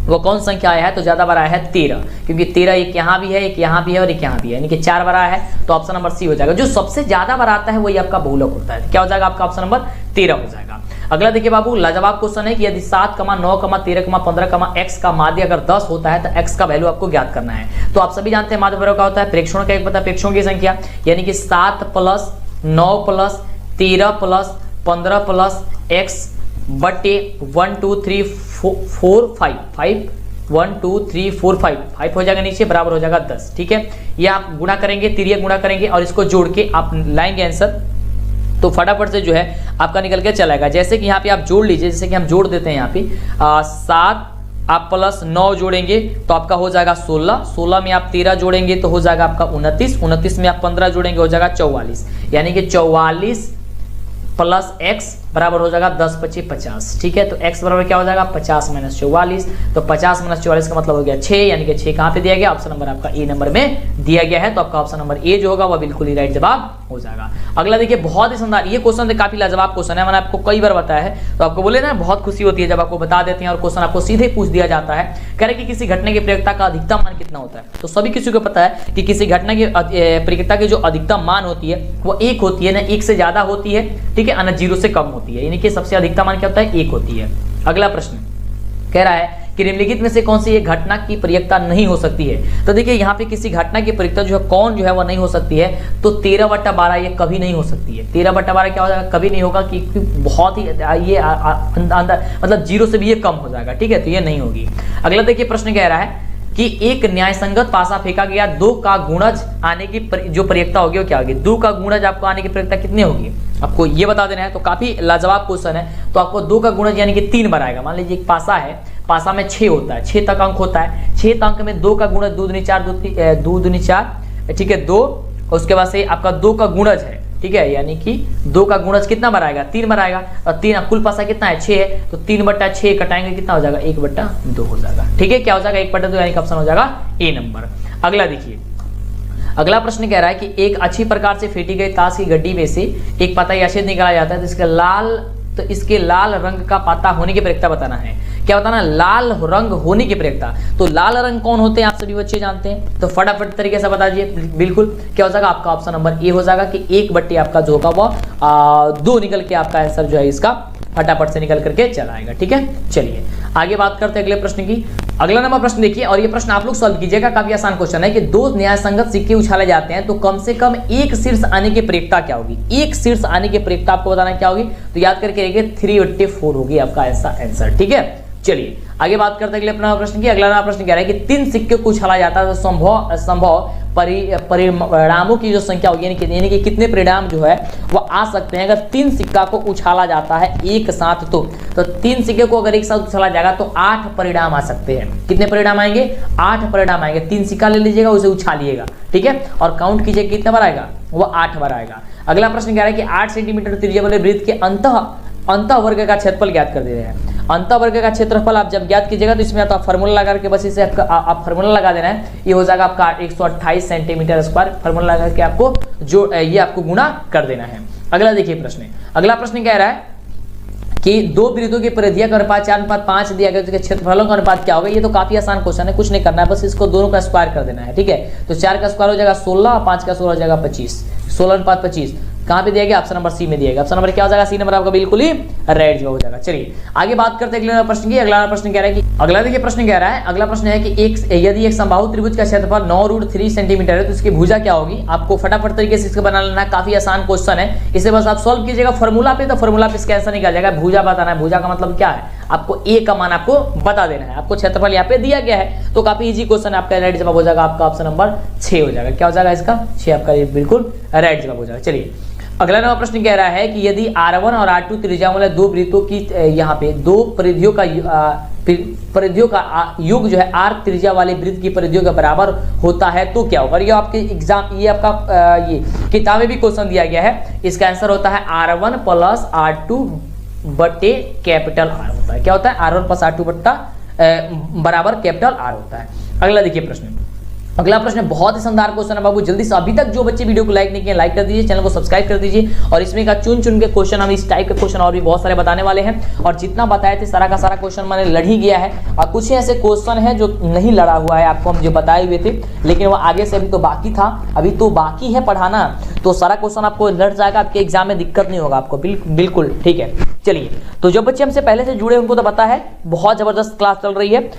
Speaker 1: वो कौन संख्या आया है, तो ज्यादा बार आया है 13, क्योंकि 13 एक यहाँ भी है, एक यहाँ भी है और एक यहाँ भी है, यानी कि 4 बार आया है। तो ऑप्शन नंबर सी हो जाएगा। जो सबसे ज्यादा बार आता है वही आपका बहुलक होता है। क्या हो जाएगा आपका ऑप्शन नंबर 13 हो जाएगा। अगला देखिए बाबू, लाजवाब क्वेश्चन है कि यदि 7, 9, 13, 15, x का माध्य अगर 10 होता है तो x का वैल्यू आपको ज्ञात करना है। तो आप सभी जानते हैं माध्य क्या होता है, प्रेक्षणों का एक पता, प्रेक्षणों की संख्या, यानी कि 7 + 9 + 13 + 15 + x बटे 1 2 3 4 5 1 2 3 4 5 हो जाएगा नीचे, बराबर हो जाएगा 10। ठीक है, ये आप गुणा करेंगे, तिर्यक गुणा करेंगे और इसको जोड़ के आप लाएंगे आंसर, तो फटाफट से जो है आपका निकल के चलेगा। जैसे कि यहाँ पे आप जोड़ लीजिए, जैसे कि हम जोड़ देते हैं यहाँ पे 7 आप प्लस 9 जोड़ेंगे तो आपका हो जाएगा 16, 16 में आप 13 जोड़ेंगे तो हो जाएगा आपका 29, 29 में आप 15 जोड़ेंगे हो जाएगा 44, यानी कि 44 प्लस x बराबर हो जाएगा 10 25 50। ठीक है, तो x बराबर क्या हो जाएगा 50 माइनस 44, तो 50 माइनस 44 का मतलब हो गया 6, यानी कि 6 कहाँ पे दिया गया, ऑप्शन नंबर आपका ए नंबर में दिया गया है। तो आपका ऑप्शन नंबर ए जो होगा वह बिल्कुल ही राइट जवाब हो जाएगा। अगला देखिए, बहुत ही शानदार, ये क्वेश्चन काफी लाजवाब क्वेश्चन है, मैंने आपको कई बार बताया है, तो आपको बोले ना बहुत खुशी होती है जब आपको बता देते हैं और क्वेश्चन आपको सीधे पूछ दिया जाता है। कह रहे कि किसी घटना की प्रयोक्ता का अधिकतम मान कितना होता है, तो सभी किसी को पता है कि किसी घटना की प्रयोक्ता की जो अधिकतम मान होती है वो 1 होती है, ना 1 से ज्यादा होती है, ठीक है, ना 0 से कम होती है, यानी कि सबसे अधिकतम मान क्या होता है 1 होती है। अगला प्रश्न कह रहा है कि निम्नलिखित में से कौन सी एक घटना की प्रयोक्ता नहीं हो सकती है। तो देखिए यहाँ पे किसी घटना की प्रयोक्ता जो है कौन जो है वह नहीं हो सकती है, तो 13/12 ये कभी नहीं हो सकती है। 13/12 क्या हो जाएगा, कभी नहीं होगा, कि बहुत ही ये अंदर मतलब 0 से भी ये कम हो जाएगा। ठीक है, तो ये नहीं होगी। अगला देखिए प्रश्न कह रहा है कि एक न्यायसंगत पासा फेंका गया, 2 का गुणज आने की जो प्रयोक्ता होगी वो क्या होगी, 2 का गुणज आपको आने की प्रयोक्ता कितनी होगी, आपको ये बता देना है। तो काफी लाजवाब क्वेश्चन है। तो आपको 2 का गुणज यानी कि 3 बार आएगा। मान लीजिए एक पासा है, पासा में 6 होता है, 6 तक अंक होता है, 6 अंक में 2 का गुणज 2 दूनी 4, 2 दूनी 4, ठीक है 2, उसके बाद से आपका 2 का गुणज है, ठीक है, यानी कि 2 का गुणज कितना बार आएगा, 3 बार आएगा, और 3 कुल पासा कितना है 6 है, तो 3/6 कटाएंगे कितना हो जाएगा 1/2 हो जाएगा। ठीक है, क्या हो जाएगा 1/2, यानी कि ऑप्शन हो जाएगा ए नंबर। अगला देखिए, अगला प्रश्न कह रहा है कि एक अच्छी प्रकार से फेंटी गई ताश की गड्डी में से एक पाता या छेद निकाला जाता है, तो इसके लाल रंग का पाता होने की प्रयोक्ता बताना है। क्या बताना, लाल रंग होने की प्रयोक्ता। तो लाल रंग कौन होते हैं आप सभी बच्चे जानते हैं, तो फटाफट तरीके से बता दीजिए। बिल्कुल, क्या हो जाएगा आपका ऑप्शन नंबर ए हो जाएगा कि 1/2 आपका जो होगा वो 2 निकल के आपका आंसर जो है इसका फटाफट से निकल करके चला आएगा। ठीक है, चलिए आगे बात करते हैं अगले प्रश्न की। अगला नंबर प्रश्न देखिए, और ये प्रश्न आप लोग सॉल्व कीजिएगा, काफी आसान क्वेश्चन है कि 2 न्यायसंगत सिक्के उछाले जाते हैं तो कम से कम एक शीर्ष आने की प्रयोक्ता क्या होगी। एक शीर्ष आने की प्रयोक्ता आपको बताना क्या होगी, तो याद करके रखिए 3/4 होगी आपका ऐसा आंसर। ठीक है, चलिए आगे बात करते हैं अगले प्रश्न की। अगला प्रश्न कह रहा है कि 3 सिक्के को उछाला जाता है तो संभव परिणामों की जो संख्या होगी, यानी कि कितने परिणाम जो है वो आ सकते हैं अगर 3 सिक्का को उछाला जाता है एक साथ। तो 3 सिक्के को अगर एक साथ उछाला जाएगा तो 8 परिणाम आ सकते हैं। कितने परिणाम आएंगे, 8 परिणाम आएंगे। 3 सिक्का ले लीजिएगा, उसे उछालिएगा, ठीक है, और काउंट कीजिए कितने बार आएगा, वो 8 बार आएगा। अगला प्रश्न कह रहा है कि 8 सेंटीमीटर त्रिज्या वाले वृत्त के अंतः वर्ग का क्षेत्रफल ज्ञात कर दे रहे हैं। अंतः वर्ग का क्षेत्रफल आप जब ज्ञात कीजिएगा तो इसमें आप फार्मूला लगा के बस इसे आप फार्मूला लगा देना है, ये हो जाएगा आपका 128 सेंटीमीटर स्क्वायर। फार्मूला लगा के आपको जो ये आपको गुणा कर देना है। अगला देखिए प्रश्न, अगला प्रश्न कह रहा है कि 2 वृत्तों की परिधियों का अनुपात 4:5 दिया गया, तो क्षेत्रफलों का अनुपात क्या होगा। ये तो काफी आसान क्वेश्चन है, कुछ नहीं करना है, बस इसको दोनों का स्क्वायर कर देना है। ठीक है, तो 4 का स्क्वायर हो जाएगा 16, 5 का 16 हो जाएगा 25, 16/25 कहाँ पे दिया गया, ऑप्शन नंबर सी में दिया गया। ऑप्शन नंबर क्या हो जाएगा, सी नंबर आपका बिल्कुल ही राइट जो हो जाएगा। चलिए आगे बात करते हैं अगले प्रश्न की। अगला प्रश्न कह रहा है कि अगला देखिए प्रश्न कह रहा है, अगला प्रश्न है कि यदि एक समबाहु त्रिभुज का क्षेत्रफल 9√3 सेंटीमीटर है तो इसकी भुजा क्या होगी। आपको फटाफट तरीके से इसको बना लेना है, काफी आसान क्वेश्चन है, इसे बस आप सॉल्व कीजिएगा फॉर्मूला पे, तो फॉर्मूला पे इसका आंसर निकल जाएगा। भुजा बताना है, भुजा का मतलब क्या है, आपको ए का मान आपको बता देना है। आपको क्षेत्रफल यहाँ पे दिया गया है, तो काफी इजी क्वेश्चन है, आपका राइट जवाब हो जाएगा आपका ऑप्शन नंबर 6 हो जाएगा। क्या हो जाएगा इसका 6 आपका बिल्कुल राइट जवाब हो जाएगा। चलिए अगला नंबर प्रश्न कह रहा है कि यदि R1 और R2 त्रिज्या वाले 2 वृत्तों की यहाँ पे 2 परिधियों का योग जो है R त्रिज्या वाले वृत्त की परिधियों के बराबर होता है तो क्या होगा। ये आपके एग्जाम, ये आपका ये किताब में भी क्वेश्चन दिया गया है। इसका आंसर होता है R1 + R2 बटे कैपिटल R होता है। क्या होता है, R1 + R2 बराबर कैपिटल R होता है। अगला देखिए प्रश्न, अगला प्रश्न बहुत ही शानदार क्वेश्चन है बाबू, जल्दी से अभी तक जो बच्चे वीडियो को लाइक नहीं किए लाइक कर दीजिए, चैनल को सब्सक्राइब कर दीजिए, और इसमें का चुन के क्वेश्चन हम इस टाइप के क्वेश्चन और भी बहुत सारे बताने वाले हैं। और जितना बताए थे सारा का सारा क्वेश्चन मैंने लड़ ही गया है, और कुछ ऐसे क्वेश्चन है जो नहीं लड़ा हुआ है, आपको हम जो बताए हुए थे, लेकिन वो आगे से अभी तो बाकी था, अभी तो बाकी है पढ़ाना, तो सारा क्वेश्चन आपको लड़ जाएगा, आपके एग्जाम में दिक्कत नहीं होगा आपको, बिल्कुल ठीक है। चलिए, तो जो बच्चे हमसे पहले से जुड़े उनको तो पता है, बहुत जबरदस्त क्लास चल रही है।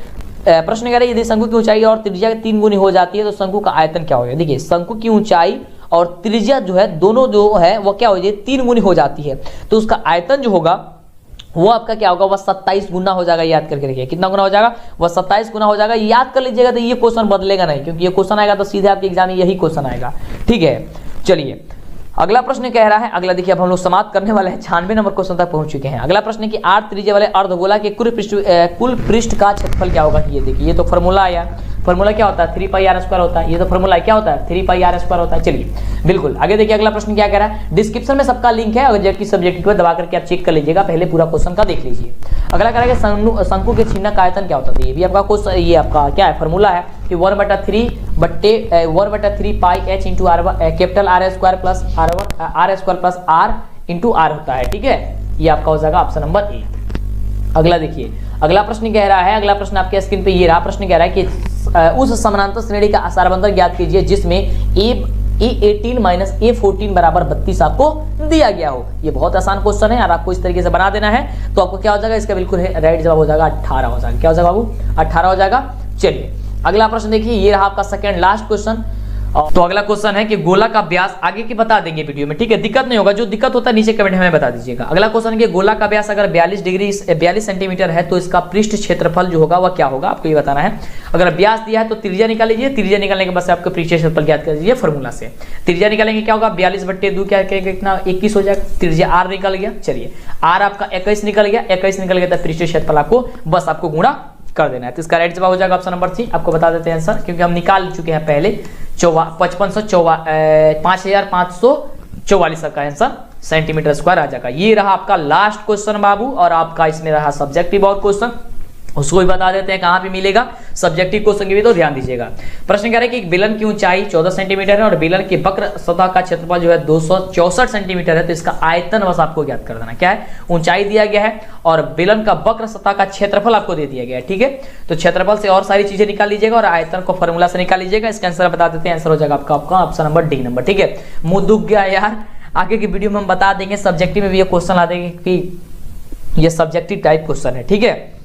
Speaker 1: प्रश्न कह रहा है यदि शंकु की ऊंचाई और त्रिज्या 3 गुनी हो जाती है तो शंकु का आयतन क्या होगा। देखिए शंकु की ऊंचाई और त्रिज्या जो है दोनों जो है वो क्या हो जाती है 3 गुनी हो जाती है, तो उसका आयतन जो होगा वो आपका क्या होगा, वह 27 गुना हो जाएगा। याद करके रखिए कितना गुना हो जाएगा, वह 27 गुना हो जाएगा। याद कर लीजिएगा, तो ये क्वेश्चन बदलेगा नहीं, क्योंकि ये क्वेश्चन आएगा तो सीधे आपके एग्जाम में यही क्वेश्चन आएगा। ठीक है, चलिए अगला प्रश्न कह रहा है, अगला देखिए अब हम लोग समाप्त करने वाले हैं, 96 नंबर क्वेश्चन तक पहुंच चुके हैं। अगला प्रश्न है कि 8 त्रिज्या वाले अर्धगोला के कुल पृष्ठ का क्षेत्रफल क्या होगा। ये देखिए, ये तो फॉर्मूला आया, फॉर्मूला क्या होता है 3πr² होता है। ये तो फॉर्मूला क्या होता है 3πr² होता है। चलिए बिल्कुल आगे देखिए, अगला प्रश्न क्या कह रहा है, डिस्क्रिप्शन में सबका लिंक है, अगर की सब्जेक्ट को दबा करके आप चेक कर लीजिएगा, पहले पूरा क्वेश्चन का देख लीजिए। अगला कह रहा है शंकु के छिन्नक का आयतन क्या होता है। ये भी आपका क्वेश्चन, ये आपका क्या है फॉर्मूला है कि 1/3 pi h into R, capital R² plus R² plus R into R होता है। ठीक है, ये आपका हो जाएगा ऑप्शन नंबर ए। अगला देखिए, अगला प्रश्न कह रहा है, अगला प्रश्न आपके स्क्रीन पे ये रहा, प्रश्न कह रहा है कि उस समानांतर श्रेणी का आसारबंधन ज्ञात कीजिए जिसमें A18 माइनस A14 बराबर 32 आपको दिया गया हो। ये बहुत आसान क्वेश्चन है और आपको इस तरीके से बना देना है, तो आपको क्या हो जाएगा, इसका बिल्कुल राइट जवाब हो जाएगा 18 हो जाएगा। क्या हो जाएगा बाबू, 18 हो जाएगा। चलिए अगला प्रश्न देखिए, ये रहा आपका सेकंड लास्ट क्वेश्चन। तो अगला क्वेश्चन है कि गोला का व्यास, आगे की बता देंगे वीडियो में, ठीक है, दिक्कत नहीं होगा, जो दिक्कत होता है नीचे कमेंट में बता दीजिएगा। अगला क्वेश्चन है कि गोला का व्यास अगर 42 सेंटीमीटर है तो इसका पृष्ठ क्षेत्रफल जो होगा वह क्या होगा, आपको ये बताना है। अगर व्यास दिया है तो त्रिज्या निकाल लीजिए, त्रिज्या निकालने के बस आपको पृष्ठ क्षेत्रफल ज्ञात कर दीजिए फॉर्मूला से। त्रिज्या निकालेंगे क्या होगा, 42/2 क्या करेंगे, कितना 21 हो जाएगा, त्रिज्या R निकल गया। चलिए R आपका 21 निकल गया, 21 निकल गया तो पृष्ठ क्षेत्रफल आपको बस आपको गुणा कर देना है। तो इसका राइट जवाब हो जाएगा ऑप्शन नंबर 3। आपको बता देते हैं आंसर, क्योंकि हम निकाल चुके हैं पहले 5544 का आंसर सेंटीमीटर स्क्वायर आ जाएगा। ये रहा आपका लास्ट क्वेश्चन बाबू, और आपका इसमें रहा सब्जेक्टिव और क्वेश्चन, उसको भी बता देते हैं कहां पे मिलेगा सब्जेक्टिव क्वेश्चन की भी, तो ध्यान दीजिएगा। प्रश्न कह रहा है कि बेलन की ऊंचाई 14 सेंटीमीटर है और बेलन के वक्र सतह का क्षेत्रफल जो है 264 सेंटीमीटर है, तो इसका आयतन बस आपको ज्ञात कर देना। क्या है, ऊंचाई दिया गया है और बेलन का वक्र सतह का क्षेत्रफल आपको दे दिया गया है। ठीक है, तो क्षेत्रफल से और सारी चीजें निकाल लीजिएगा और आयतन को फॉर्मूला से निकाल लीजिएगा। इसका आंसर बता देते हैं, आंसर हो जाएगा आपका ऑप्शन नंबर डी नंबर। ठीक है, मुंह दुख गया यार, आगे की वीडियो में हम बता देंगे, सब्जेक्टिव में भी ये क्वेश्चन आ देंगे कि ये सब्जेक्टिव टाइप क्वेश्चन है। ठीक है,